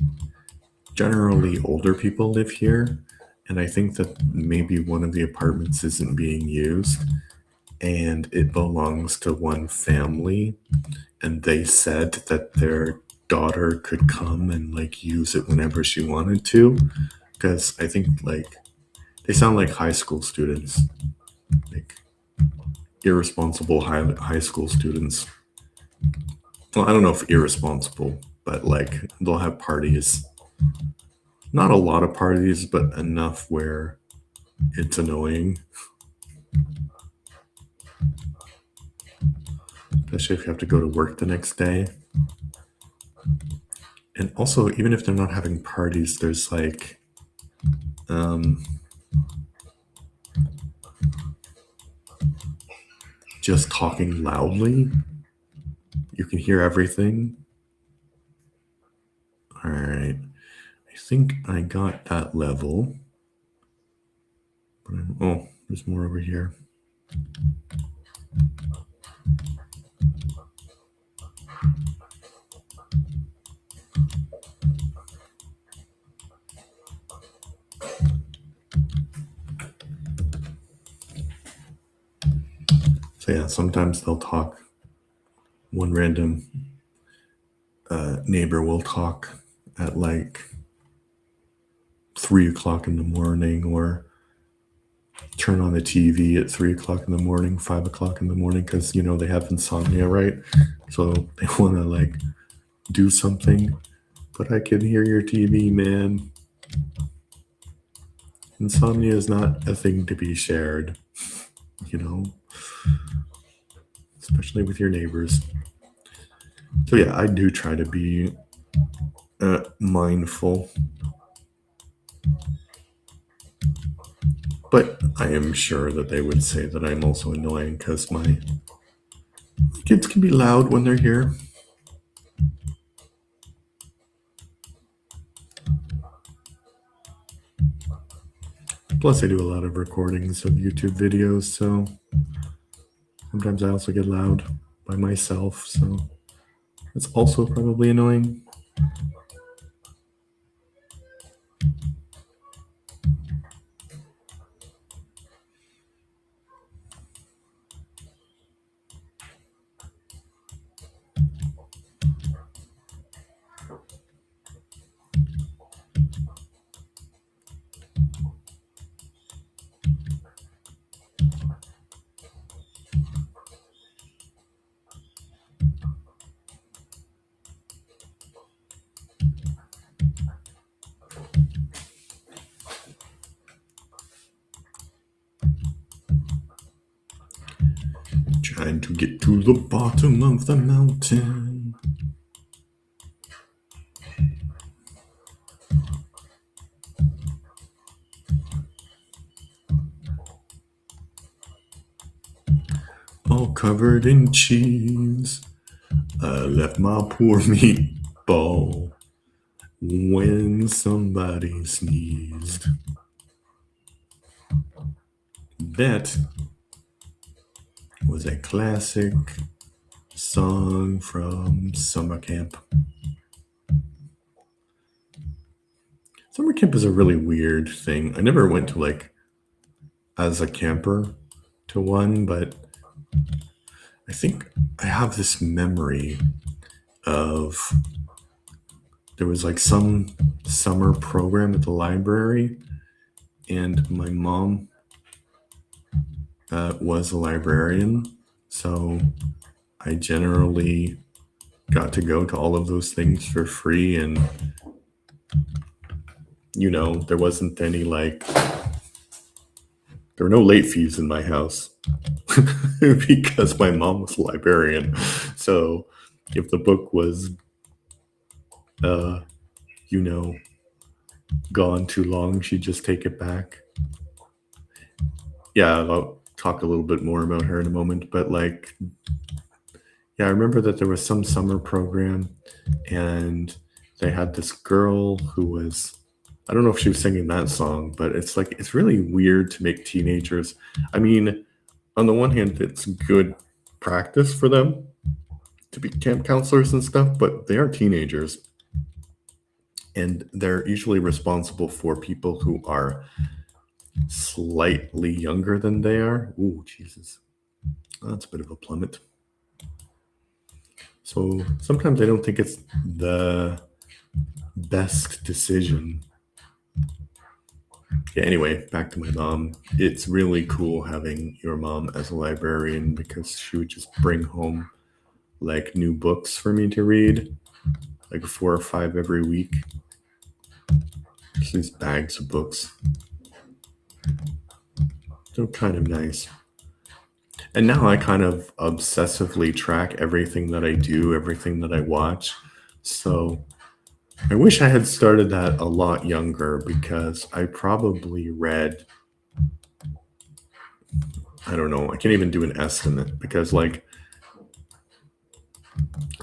generally older people live here. And I think that maybe one of the apartments isn't being used and it belongs to one family. And they said that their daughter could come and like use it whenever she wanted to. Because I think like they sound like high school students, like irresponsible high school students. Well, I don't know if irresponsible, but like they'll have parties. Not a lot of parties, but enough where it's annoying. Especially if you have to go to work the next day. And also, even if they're not having parties, there's like just talking loudly. You can hear everything. All right. I think I got that level. Oh, there's more over here. So yeah, sometimes they'll talk. One random neighbor will talk at like 3 o'clock in the morning, or turn on the TV at 3 o'clock in the morning, 5 o'clock in the morning, because they have insomnia, right? So they want to like do something, but I can hear your TV, man. Insomnia is not a thing to be shared, you know, especially with your neighbors. So yeah, I do try to be mindful, but I am sure that they would say that I'm also annoying because my kids can be loud when they're here. Plus, I do a lot of recordings of YouTube videos, so sometimes I also get loud by myself, so it's also probably annoying. Trying to get to the bottom of the mountain. All covered in cheese. I left my poor meatball when somebody sneezed. That was a classic song from summer camp. Summer camp is a really weird thing. I never went to like as a camper to one, but I think I have this memory of there was like some summer program at the library, and my mom was a librarian, so I generally got to go to all of those things for free, and there wasn't any like there were no late fees in my house because my mom was a librarian. So if the book was gone too long, she'd just take it back. Yeah, I'll talk a little bit more about her in a moment, but like, yeah, I remember that there was some summer program, and they had this girl who was, I don't know if she was singing that song, but it's really weird to make teenagers. I mean, on the one hand, it's good practice for them to be camp counselors and stuff, but they are teenagers, and they're usually responsible for people who are slightly younger than they are. Ooh, Jesus. That's a bit of a plummet. So sometimes I don't think it's the best decision. Yeah, anyway, back to my mom. It's really cool having your mom as a librarian because she would just bring home like new books for me to read, like 4 or 5 every week. Just these bags of books. They're kind of nice. And now I kind of obsessively track everything that I do, everything that I watch. So I wish I had started that a lot younger, because I probably read, I don't know, I can't even do an estimate, because like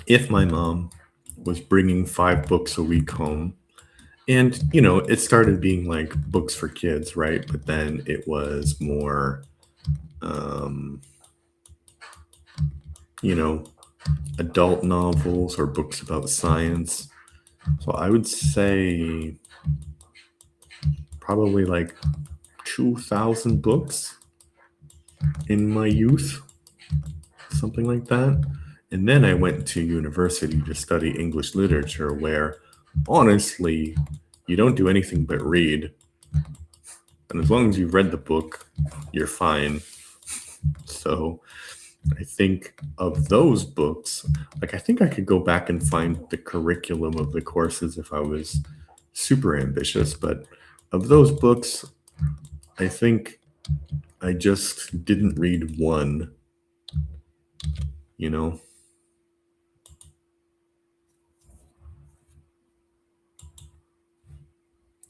if my mom was bringing 5 books a week home, and it started being like books for kids, right? But then it was more adult novels or books about science. So I would say probably like 2,000 books in my youth. something like that. And then I went to university to study English literature, where honestly, you don't do anything but read. And as long as you've read the book, you're fine. So I think of those books, like I think I could go back and find the curriculum of the courses if I was super ambitious. But of those books, I think I just didn't read one, you know?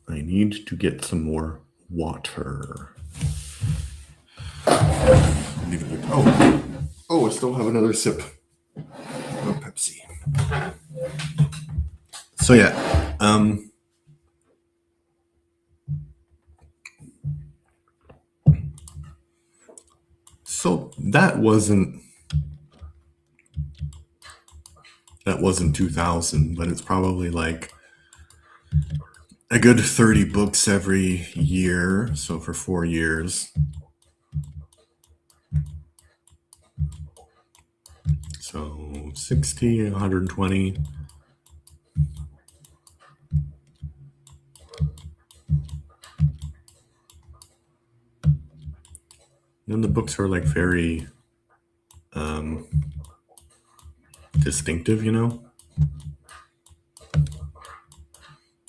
I need to get some more water. Oh, I still have another sip of Pepsi. So yeah, so that wasn't 2000, but it's probably like a good 30 books every year. So for 4 years, so 60, 120. And the books are like very distinctive, you know?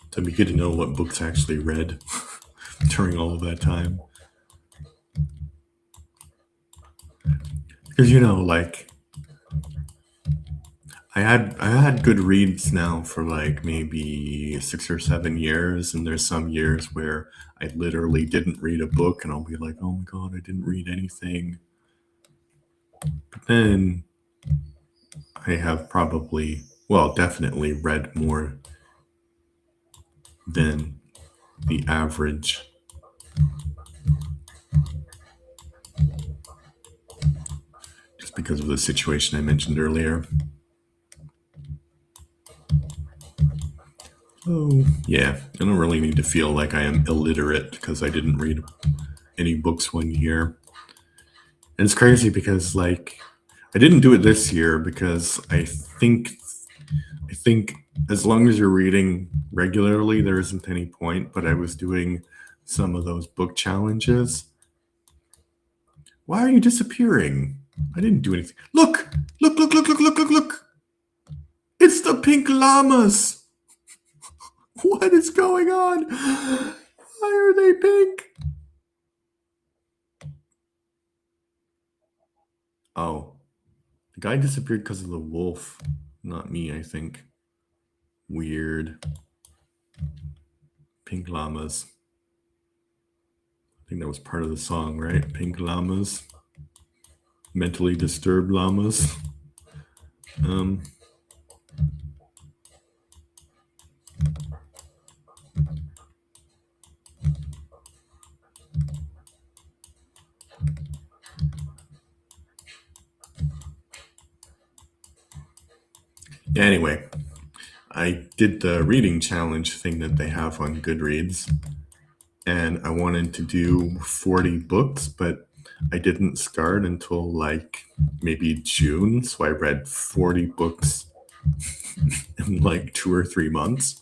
So it'd be good to know what books I actually read during all of that time. Because, like I had good reads now for like maybe 6 or 7 years, and there's some years where I literally didn't read a book, and I'll be like, oh my god, I didn't read anything. But then I have definitely read more than the average. Just because of the situation I mentioned earlier. Oh, yeah. I don't really need to feel like I am illiterate because I didn't read any books one year. And it's crazy because, like, I didn't do it this year because I think as long as you're reading regularly, there isn't any point. But I was doing some of those book challenges. Why are you disappearing? I didn't do anything. Look! Look, look, look, look, look, look, look! It's the pink llamas! What is going on? Why are they pink? Oh, the guy disappeared because of the wolf. Not me, I think. Weird. Pink llamas. I think that was part of the song, right? Pink llamas. Mentally disturbed llamas. Yeah, anyway, I did the reading challenge thing that they have on Goodreads, and I wanted to do 40 books, but I didn't start until like maybe June, so I read 40 books in like 2 or 3 months.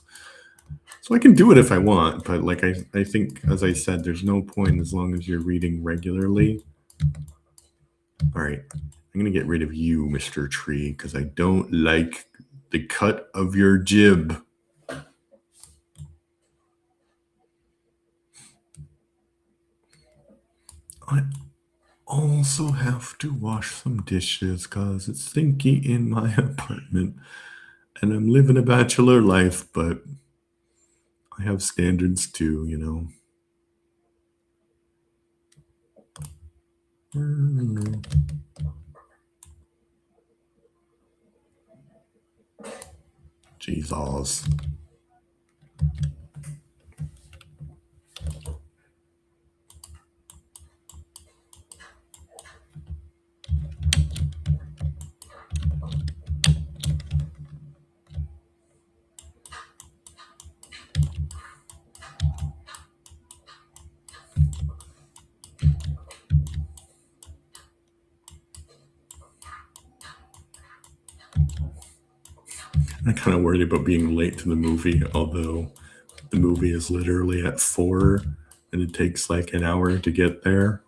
So I can do it if I want, but like I think, as I said, there's no point as long as you're reading regularly. All right, I'm gonna get rid of you, Mr. Tree, because I don't like the cut of your jib. I also have to wash some dishes because it's stinky in my apartment, and I'm living a bachelor life, but I have standards too, you know. Jesus. I'm kind of worried about being late to the movie, although the movie is literally at 4 and it takes like an hour to get there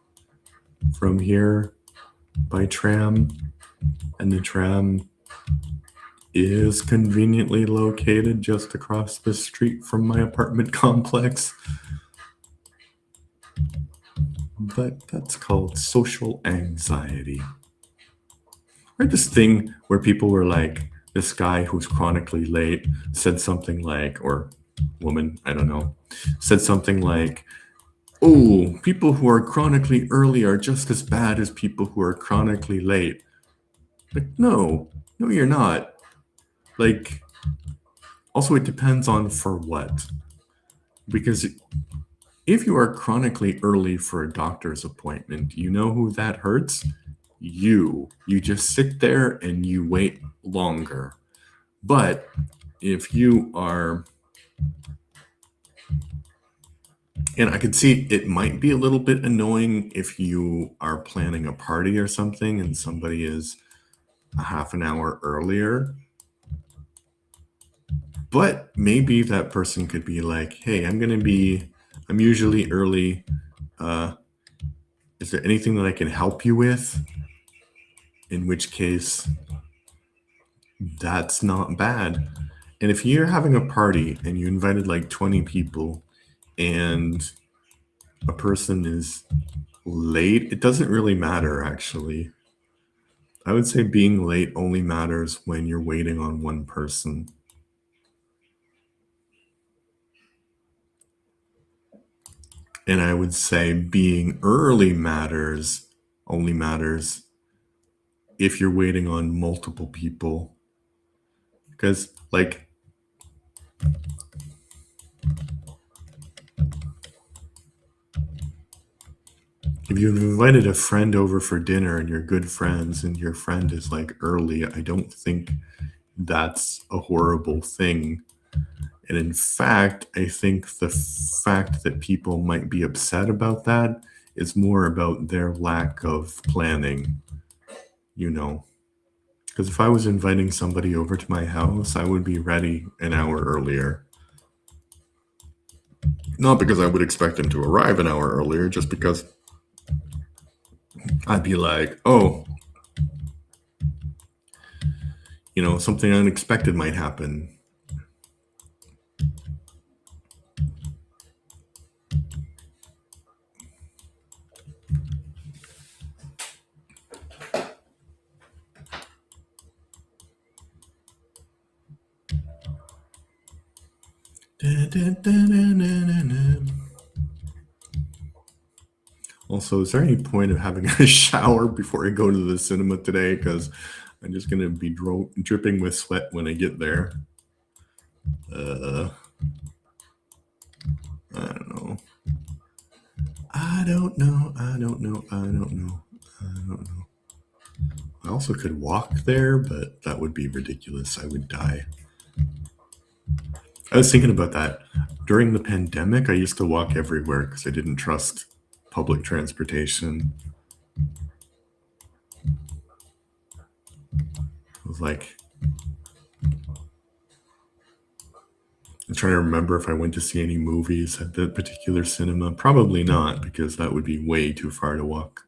from here by tram. And the tram is conveniently located just across the street from my apartment complex. But that's called social anxiety. Right, this thing where people were like, this guy who's chronically late said something like, or woman, I don't know, said something like, oh, people who are chronically early are just as bad as people who are chronically late. Like, no, no, you're not. Like, also, it depends on for what. Because if you are chronically early for a doctor's appointment, you know who that hurts? You. You just sit there and you wait longer. But if you are, and I could see it might be a little bit annoying if you are planning a party or something and somebody is a half an hour earlier. But maybe that person could be like, hey, I'm usually early. Uh, is there anything that I can help you with? In which case, that's not bad. And if you're having a party and you invited like 20 people and a person is late, it doesn't really matter actually. I would say being late only matters when you're waiting on one person. And I would say being early only matters if you're waiting on multiple people. Because, like, if you've invited a friend over for dinner and you're good friends and your friend is like early, I don't think that's a horrible thing. And in fact, I think the fact that people might be upset about that is more about their lack of planning, you know. Because if I was inviting somebody over to my house, I would be ready an hour earlier. Not because I would expect them to arrive an hour earlier, just because I'd be like, oh, something unexpected might happen. Also, is there any point of having a shower before I go to the cinema today? Because I'm just going to be dripping with sweat when I get there. I don't know. I don't know. I don't know. I don't know. I don't know. I also could walk there, but that would be ridiculous. I would die. I was thinking about that. During the pandemic, I used to walk everywhere because I didn't trust public transportation. I was like, I'm trying to remember if I went to see any movies at that particular cinema. Probably not, because that would be way too far to walk.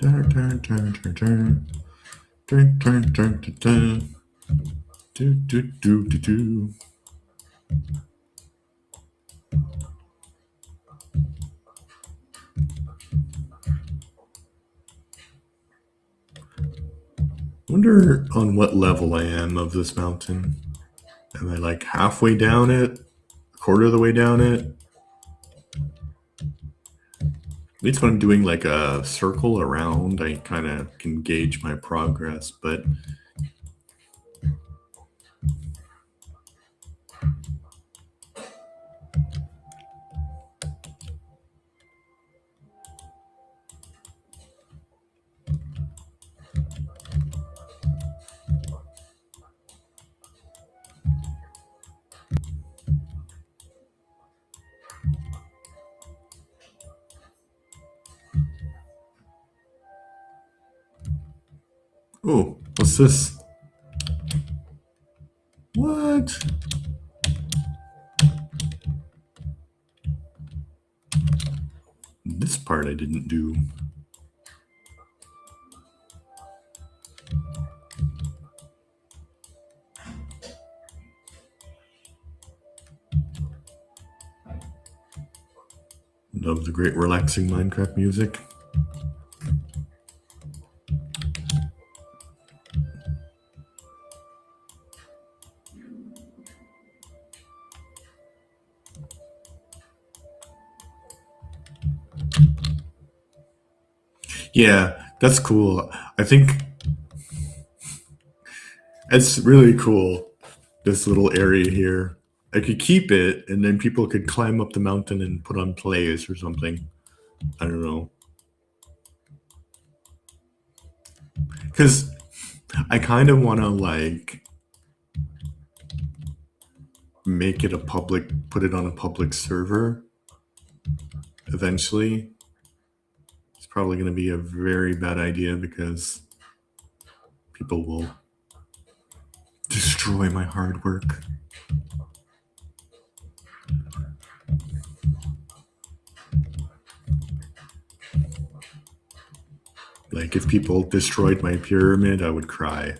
Turn, turn, turn, turn, turn. Turn, turn, turn, turn, turn. Do, do, do, do, do. Wonder on what level I am of this mountain. Am I like halfway down it? A quarter of the way down it? At least when I'm doing like a circle around, I kind of can gauge my progress. But oh, what's this? What? This part I didn't do. Love the great relaxing Minecraft music. Yeah, that's cool. I think it's really cool, this little area here. I could keep it, and then people could climb up the mountain and put on plays or something. I don't know. Because I kind of want to like make it a public, put it on a public server eventually. It's probably going to be a very bad idea because people will destroy my hard work. Like if people destroyed my pyramid, I would cry.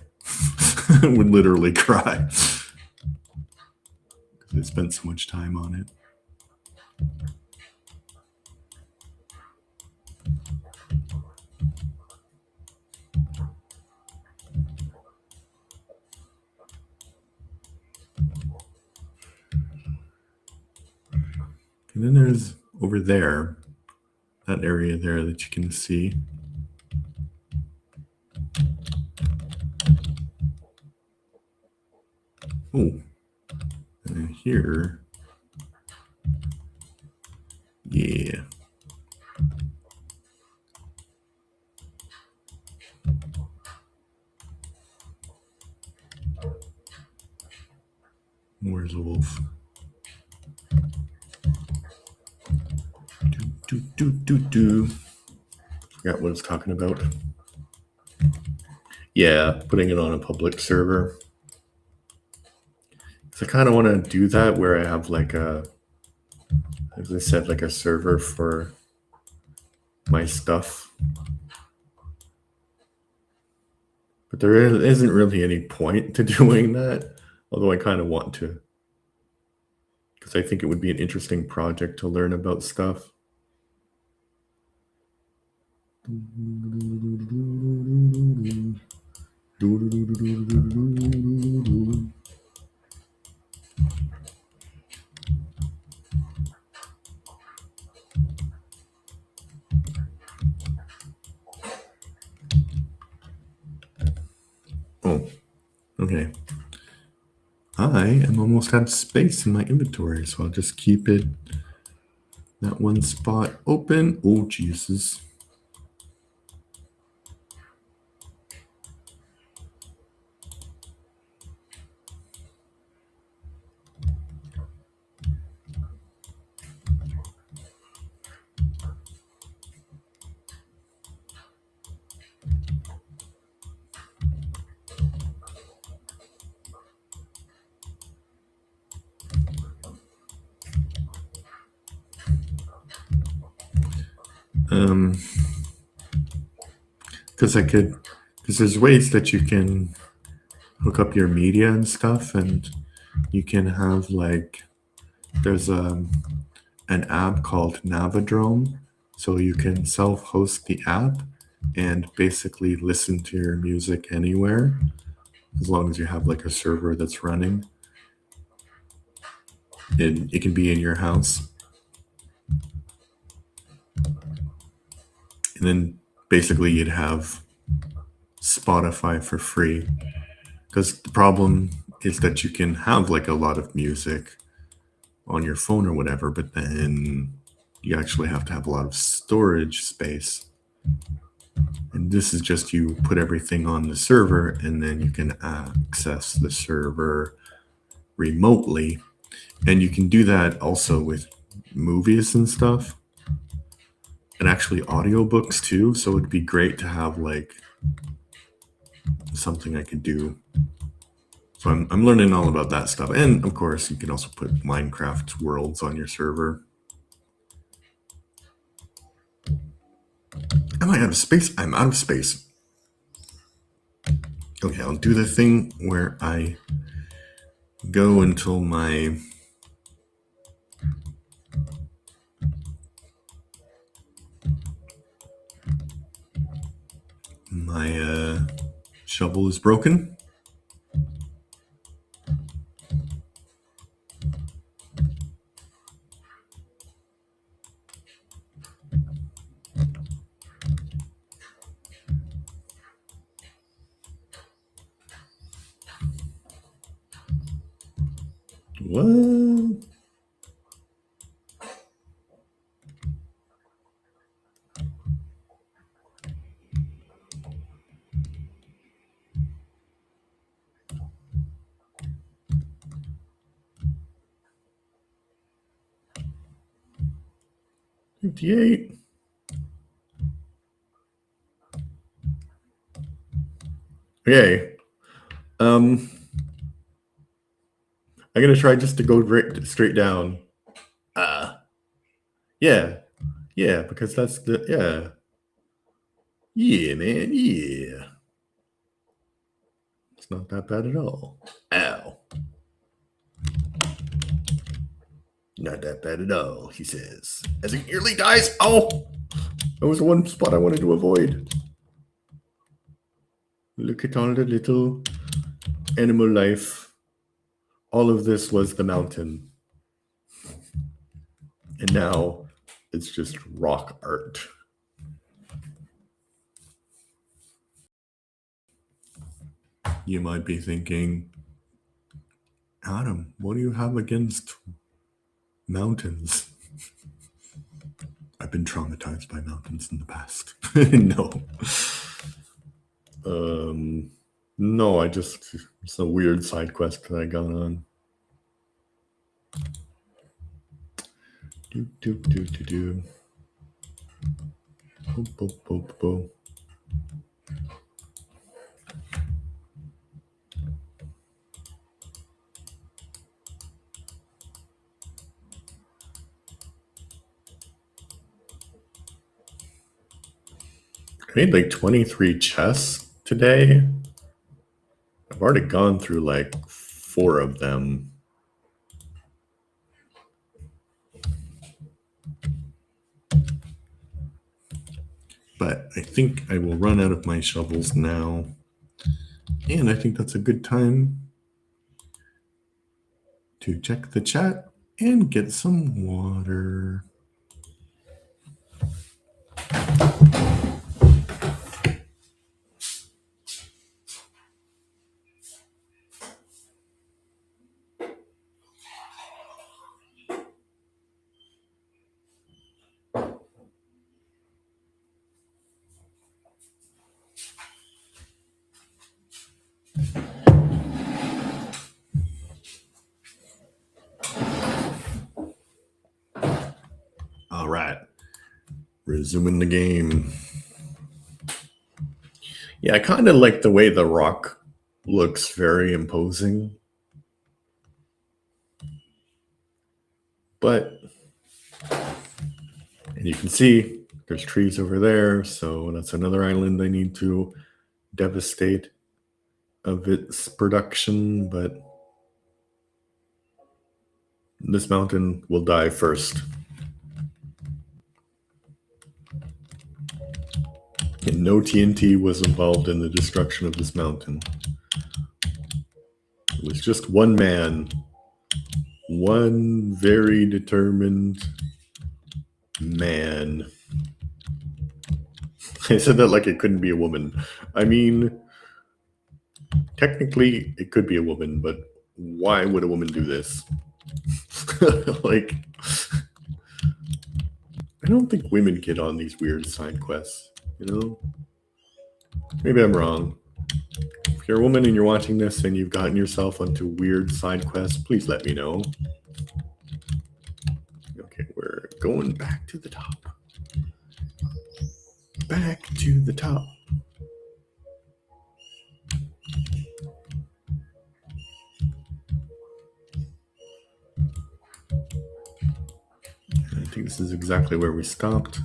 I would literally cry. Because I spent so much time on it. And then there's over there, that area there that you can see. Oh, and here, yeah. Where's the wolf? Do. Forgot what it's talking about. Yeah, putting it on a public server. So I kind of want to do that where I have like a, as I said, like a server for my stuff. But there isn't really any point to doing that, although I kind of want to. Because I think it would be an interesting project to learn about stuff. Oh, okay. I am almost out of space in my inventory, so I'll just keep it that one spot open. Oh, Jesus. Because there's ways that you can hook up your media and stuff, and you can have like, there's an app called Navidrome, so you can self-host the app, and basically listen to your music anywhere as long as you have like a server that's running. And it can be in your house. And then basically you'd have Spotify for free. Because the problem is that you can have like a lot of music on your phone or whatever, but then you actually have to have a lot of storage space. And this is just you put everything on the server and then you can access the server remotely. And you can do that also with movies and stuff, and actually audiobooks too. So it'd be great to have like something I could do. So I'm learning all about that stuff. And of course, you can also put Minecraft worlds on your server. Am I out of space? I'm out of space. Okay, I'll do the thing where I go until my shovel is broken. What? $58. Okay. I'm gonna try just to go straight down. Yeah, yeah, because that's the yeah, man, yeah. It's not that bad at all. Ow. Not that bad at all, he says. As he nearly dies. Oh! That was the one spot I wanted to avoid. Look at all the little animal life. All of this was the mountain. And now it's just rock art. You might be thinking, Adam, what do you have against mountains? I've been traumatized by mountains in the past. No. No, it's a weird side quest that I got on. Do. Boop. I made like 23 chests today. I've already gone through like 4 of them. But I think I will run out of my shovels now. And I think that's a good time to check the chat and get some water. All right, resuming the game. Yeah, I kind of like the way the rock looks, very imposing. But, and you can see there's trees over there, so that's another island I need to devastate of its production, but this mountain will die first. And No TNT was involved in the destruction of this mountain. It was just one man. One very determined man. I said that like it couldn't be a woman. I mean, technically it could be a woman, but why would a woman do this? Like, I don't think women get on these weird side quests, you know? Maybe I'm wrong. If you're a woman and you're watching this and you've gotten yourself onto weird side quests, please let me know. Okay, we're going back to the top. Back to the top. I think this is exactly where we stopped.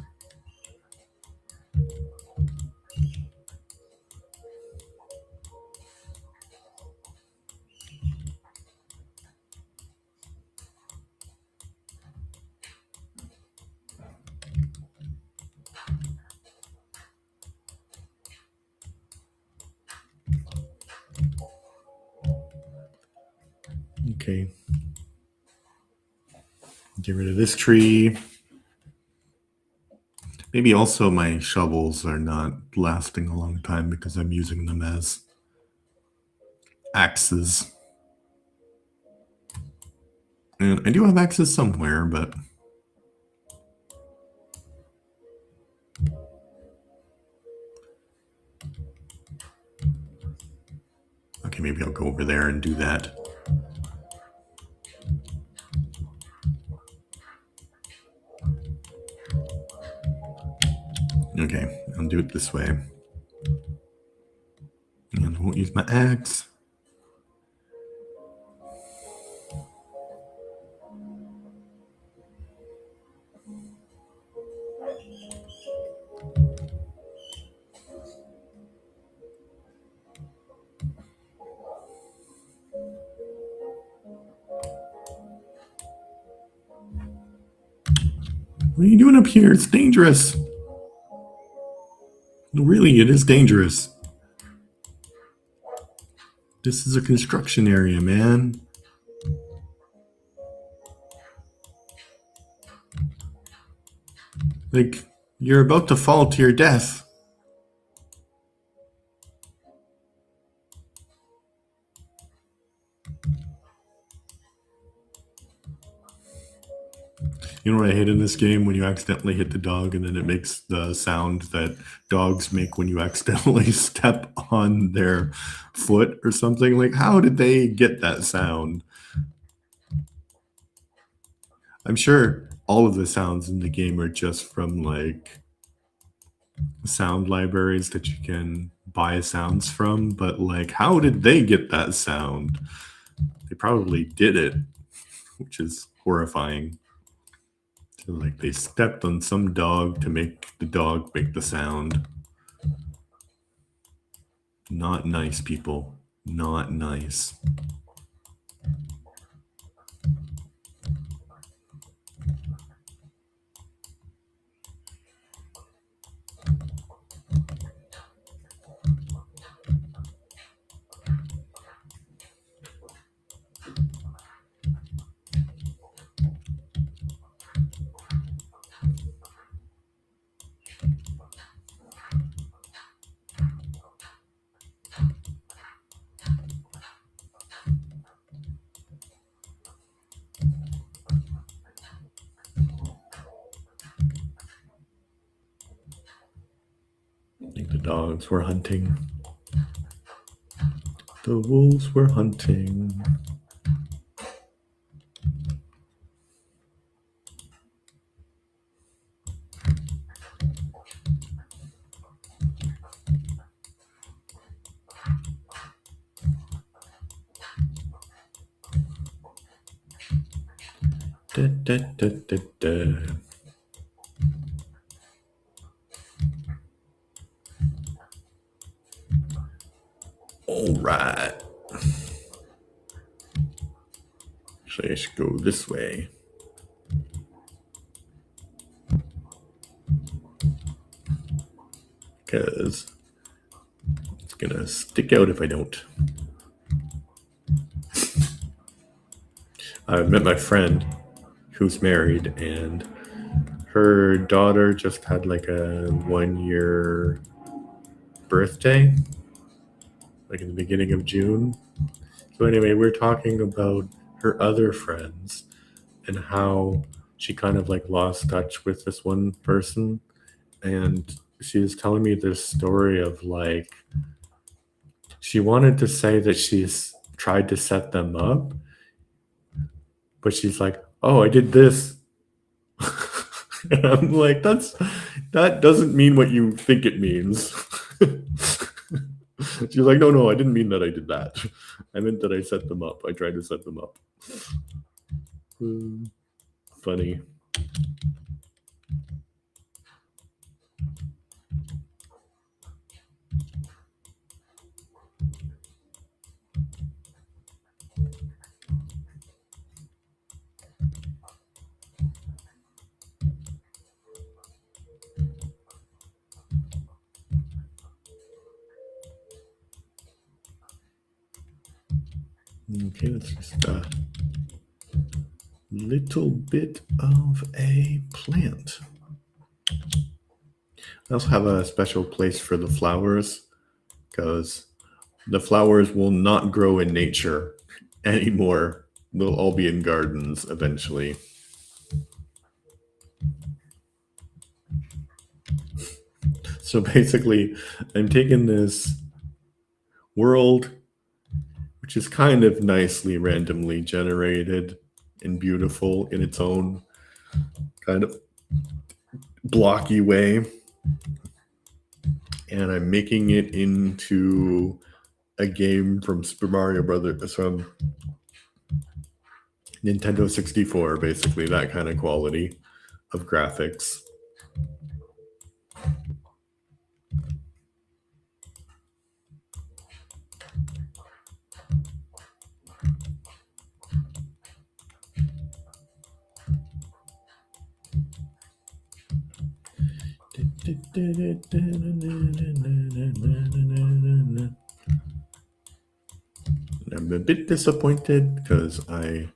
Okay. Get rid of this tree. Maybe also my shovels are not lasting a long time because I'm using them as axes. And I do have axes somewhere, but... Okay, maybe I'll go over there and do that. Okay, I'll do it this way. And I won't use my axe. What are you doing up here? It's dangerous. Really, it is dangerous. This is a construction area, man. Like, you're about to fall to your death. You know what I hate in this game? When you accidentally hit the dog and then it makes the sound that dogs make when you accidentally step on their foot or something. Like, how did they get that sound? I'm sure all of the sounds in the game are just from, like, sound libraries that you can buy sounds from. But, like, how did they get that sound? They probably did it, which is horrifying. Like they stepped on some dog to make the dog make the sound. Not nice, people. Not nice. I think the dogs were hunting. The wolves were hunting. Da, da, da, da, da. All right. So I should go this way. because it's gonna stick out if I don't. I met my friend who's married, and her daughter just had like a 1 year birthday, like in the beginning of June. So anyway, we're talking about her other friends and how she kind of like lost touch with this one person. And she was telling me this story of like, she wanted to say that she's tried to set them up, but she's like, oh, I did this. And I'm like, that doesn't mean what you think it means. She's like, no, I didn't mean that I did that. I meant that I set them up. I tried to set them up. Funny. Okay, that's just a little bit of a plant. I also have a special place for the flowers because the flowers will not grow in nature anymore. They'll all be in gardens eventually. So basically, I'm taking this world, which is kind of nicely randomly generated and beautiful in its own kind of blocky way, and I'm making it into a game from Super Mario Brothers, from Nintendo 64, basically that kind of quality of graphics. I'm a bit disappointed because I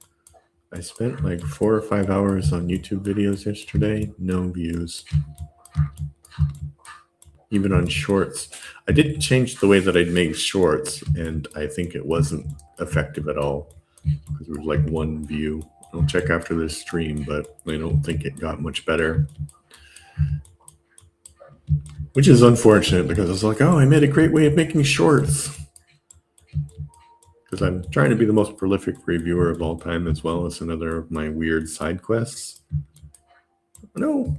spent like 4 or 5 hours on YouTube videos yesterday, no views. Even on shorts. I did change the way that I'd make shorts, and I think it wasn't effective at all because there was like 1 view. I'll check after this stream, but I don't think it got much better. Which is unfortunate because I was like, oh, I made a great way of making shorts. Because I'm trying to be the most prolific reviewer of all time, as well as another of my weird side quests. No.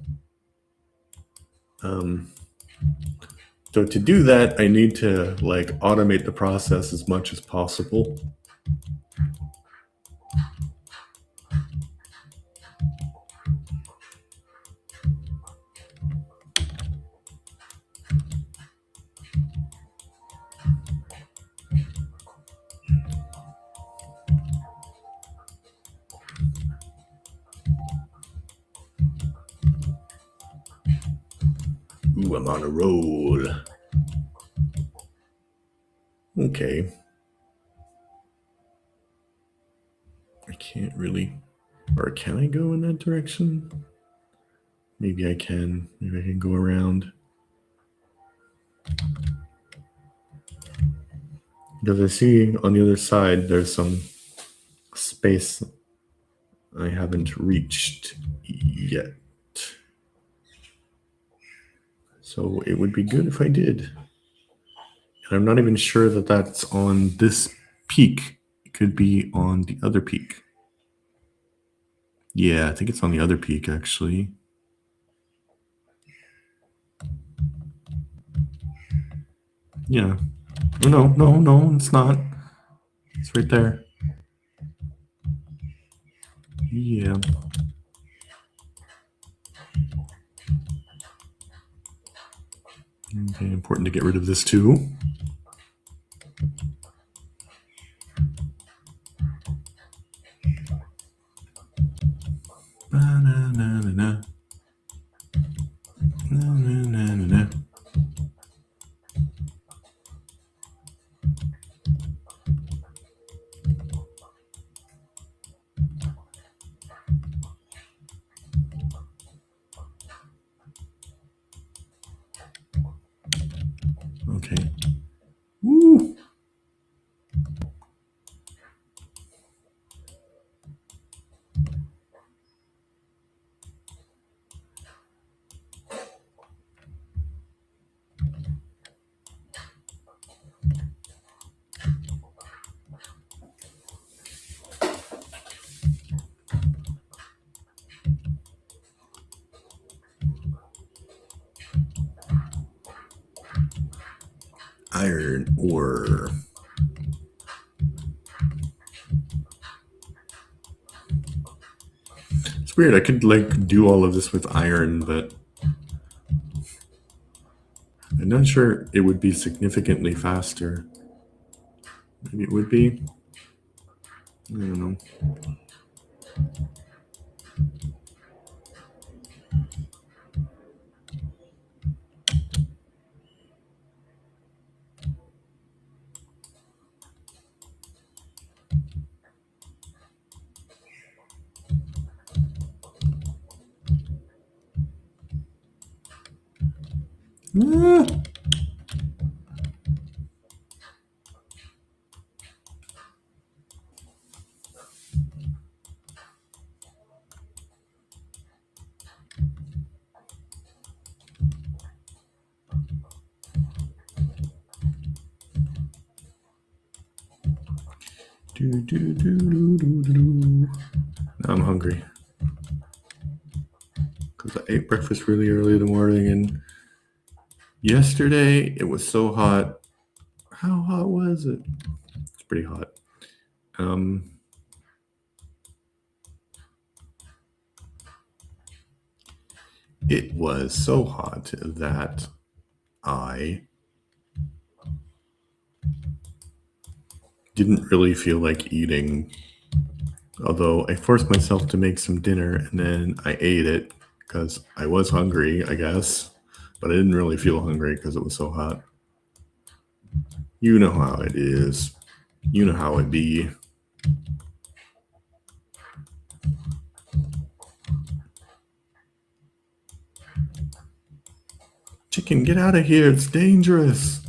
So to do that, I need to like automate the process as much as possible. Ooh, I'm on a roll. Okay. I can't really, or can I go in that direction? Maybe I can. Maybe I can go around. Because I see on the other side there's some space I haven't reached yet. So it would be good if I did. And I'm not even sure that that's on this peak. It could be on the other peak. Yeah, I think it's on the other peak, actually. Yeah. No, it's not. It's right there. Yeah. Okay, important to get rid of this too. Na, na, na, na, na. Na, na, na, na, na. Okay. Woo! Iron ore. It's weird. I could like do all of this with iron, but I'm not sure it would be significantly faster. Maybe it would be. I don't know. Ah. Do, do, do, do, do, do. Now I'm hungry because I ate breakfast really early in the morning, and yesterday it was so hot. How hot was it? It's pretty hot. It was so hot that I didn't really feel like eating. Although I forced myself to make some dinner and then I ate it because I was hungry, I guess. But I didn't really feel hungry because it was so hot. You know how it is. You know how it be. Chicken, get out of here. It's dangerous.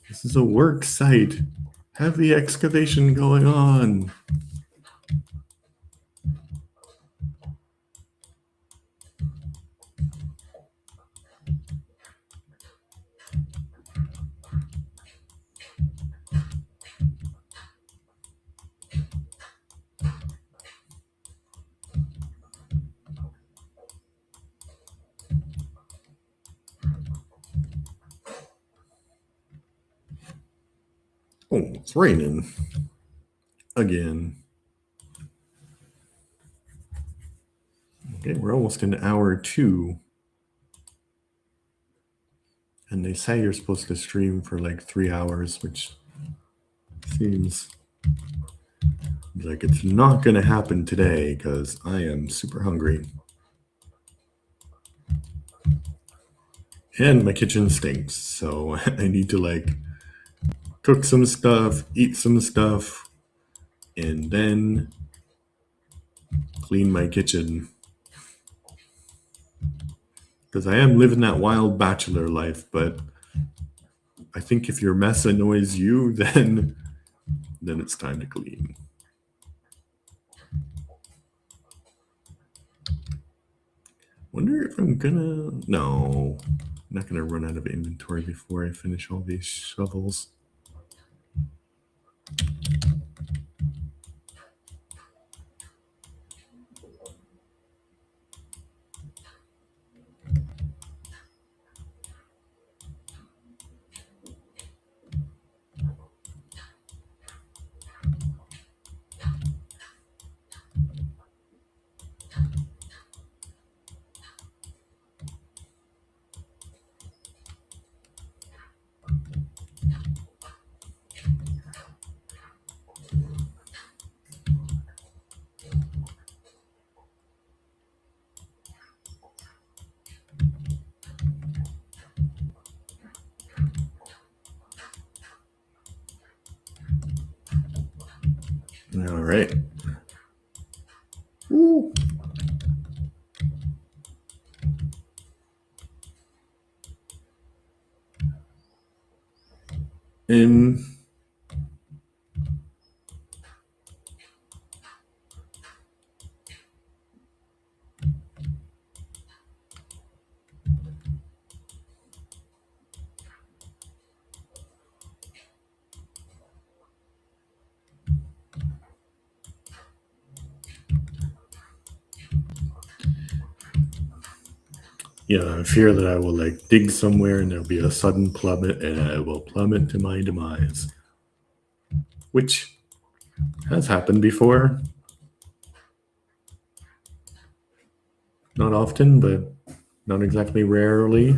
This is a work site. Heavy excavation going on. Oh, it's raining. Again. Okay, we're almost in hour 2. And they say you're supposed to stream for like 3 hours, which seems like it's not going to happen today because I am super hungry. And my kitchen stinks, so I need to like cook some stuff, eat some stuff, and then clean my kitchen. Because I am living that wild bachelor life, but I think if your mess annoys you, then it's time to clean. Wonder if I'm gonna... No, I'm not gonna run out of inventory before I finish all these shovels. All right. Woo. And yeah, I fear that I will like dig somewhere and there'll be a sudden plummet and I will plummet to my demise, which has happened before. Not often, but not exactly rarely.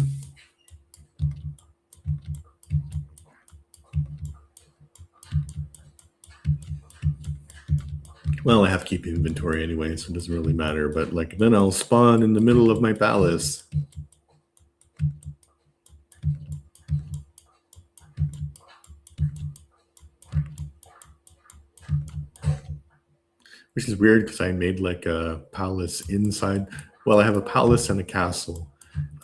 Well, I have to keep inventory anyway, so it doesn't really matter. But like, then I'll spawn in the middle of my palace. Which is weird because I made like a palace inside. Well, I have a palace and a castle.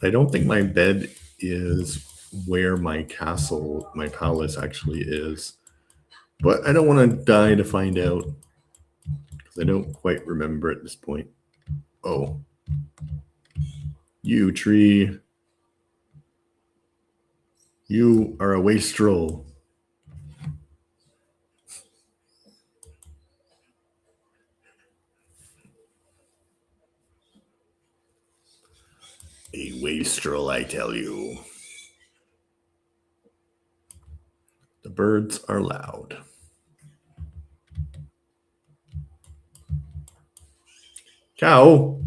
I don't think my bed is where my castle, my palace actually is. But I don't want to die to find out because I don't quite remember at this point. Oh, you tree. You are a wastrel. A wastrel, I tell you. The birds are loud. Cow.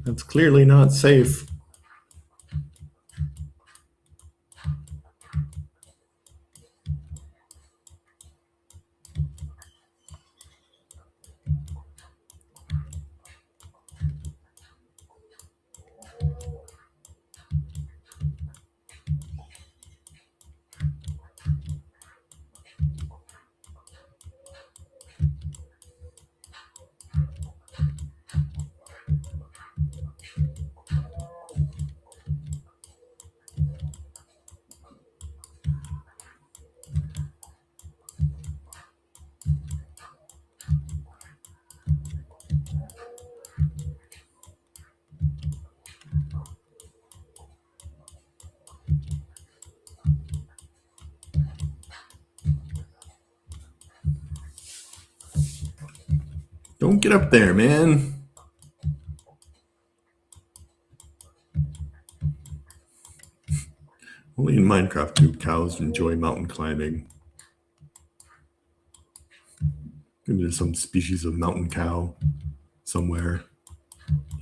That's clearly not safe. Don't get up there, man. Only in Minecraft do cows enjoy mountain climbing. Maybe there's some species of mountain cow somewhere.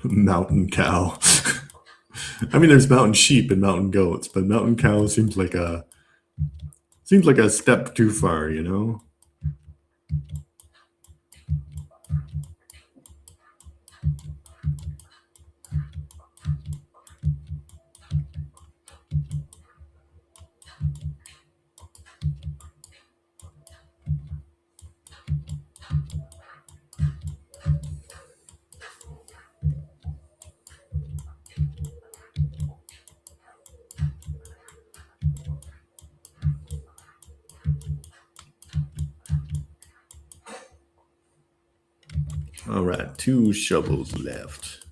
Mountain cow. I mean, there's mountain sheep and mountain goats, but mountain cow seems like a step too far, you know? All right, 2 shovels left.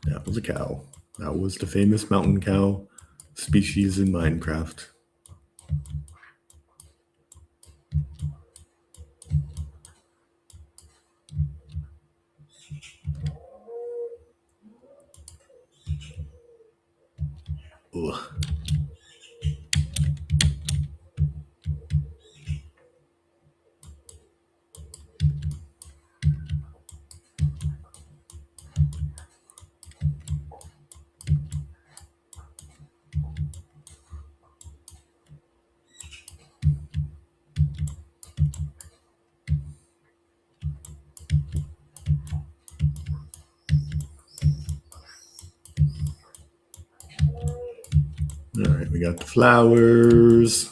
That was a cow. That was the famous mountain cow species in Minecraft. Ugh. All right, we got the flowers.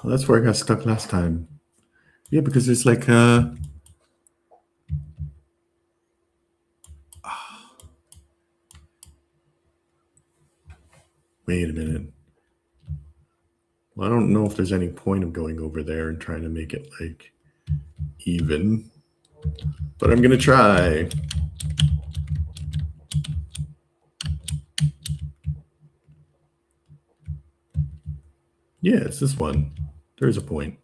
Well, that's where I got stuck last time. Yeah, because there's like wait a minute. Well, I don't know if there's any point of going over there and trying to make it like even, but I'm gonna try. Yeah, it's this one. There's a point.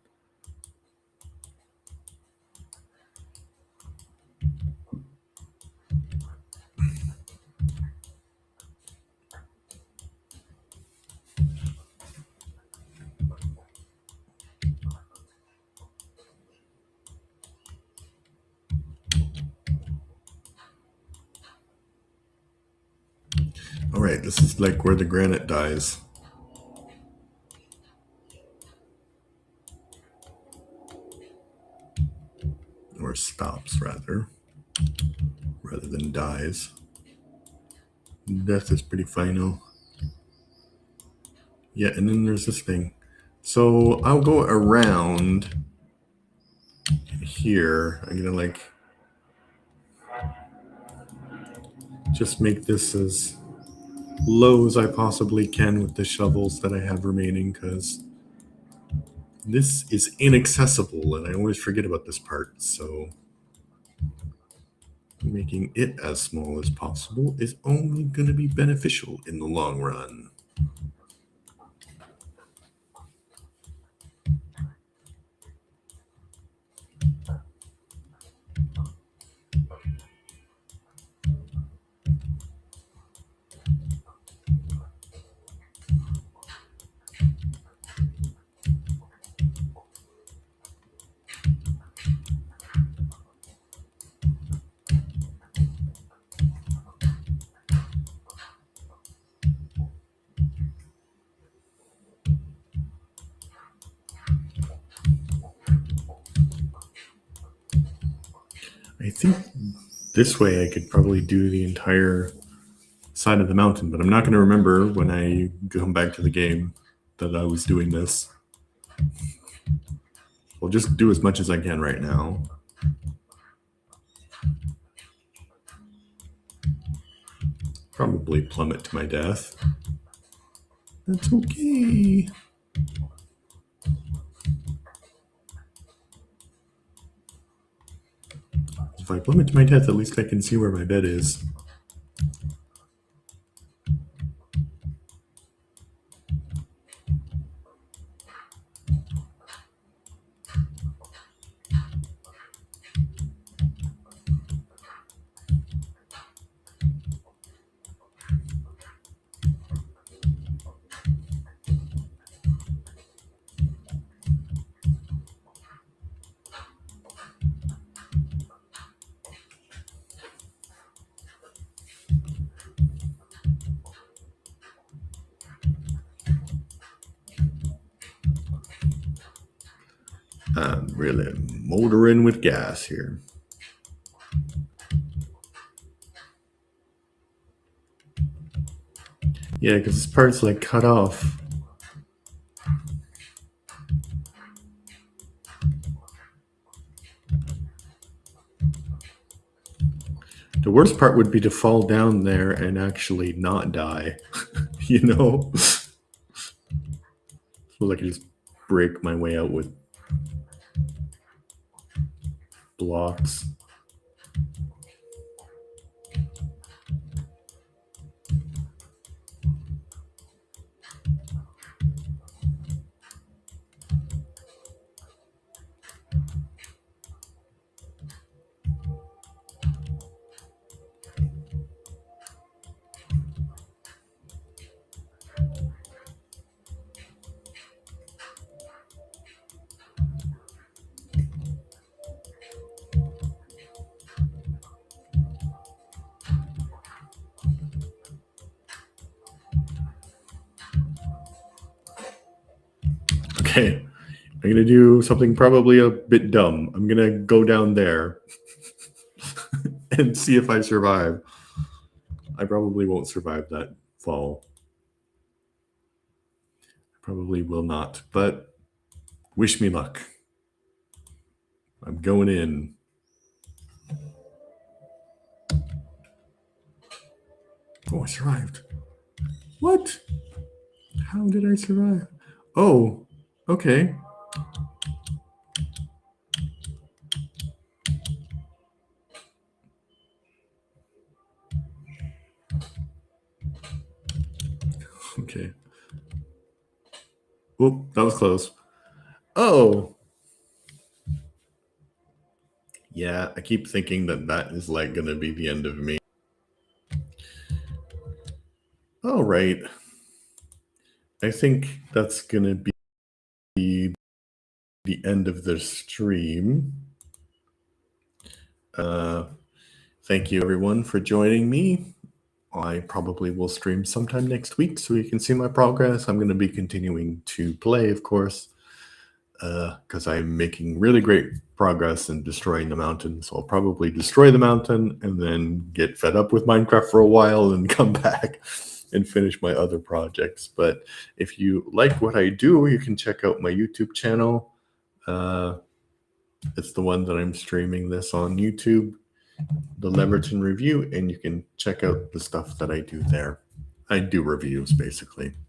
All right, this is like where the granite dies. Or stops, rather than dies. Death is pretty final. Yeah, and then there's this thing. So I'll go around here. I'm gonna like just make this as low as I possibly can with the shovels that I have remaining, because this is inaccessible and I always forget about this part. So making it as small as possible is only going to be beneficial in the long run. I think this way I could probably do the entire side of the mountain, but I'm not going to remember when I come back to the game that I was doing this. I'll just do as much as I can right now. Probably plummet to my death. That's okay. If I plummet to my death, at least I can see where my bed is. I'm really motoring with gas here. Yeah, because this part's like cut off. The worst part would be to fall down there and actually not die, you know? So I could just break my way out with blocks. Okay. I'm going to do something probably a bit dumb. I'm going to go down there and see if I survive. I probably won't survive that fall. Probably will not, but wish me luck. I'm going in. Oh, I survived. What? How did I survive? Oh, okay. Okay. Whoop, that was close. Oh. Yeah, I keep thinking that is like going to be the end of me. All right. I think that's going to be the end of the stream. Thank you, everyone, for joining me. I probably will stream sometime next week so you can see my progress. I'm going to be continuing to play, of course, because I'm making really great progress in destroying the mountain. So I'll probably destroy the mountain and then get fed up with Minecraft for a while and come back and finish my other projects. But if you like what I do, you can check out my YouTube channel. It's the one that I'm streaming this on YouTube, the Leverton Review, and you can check out the stuff that I do there. I do reviews, basically.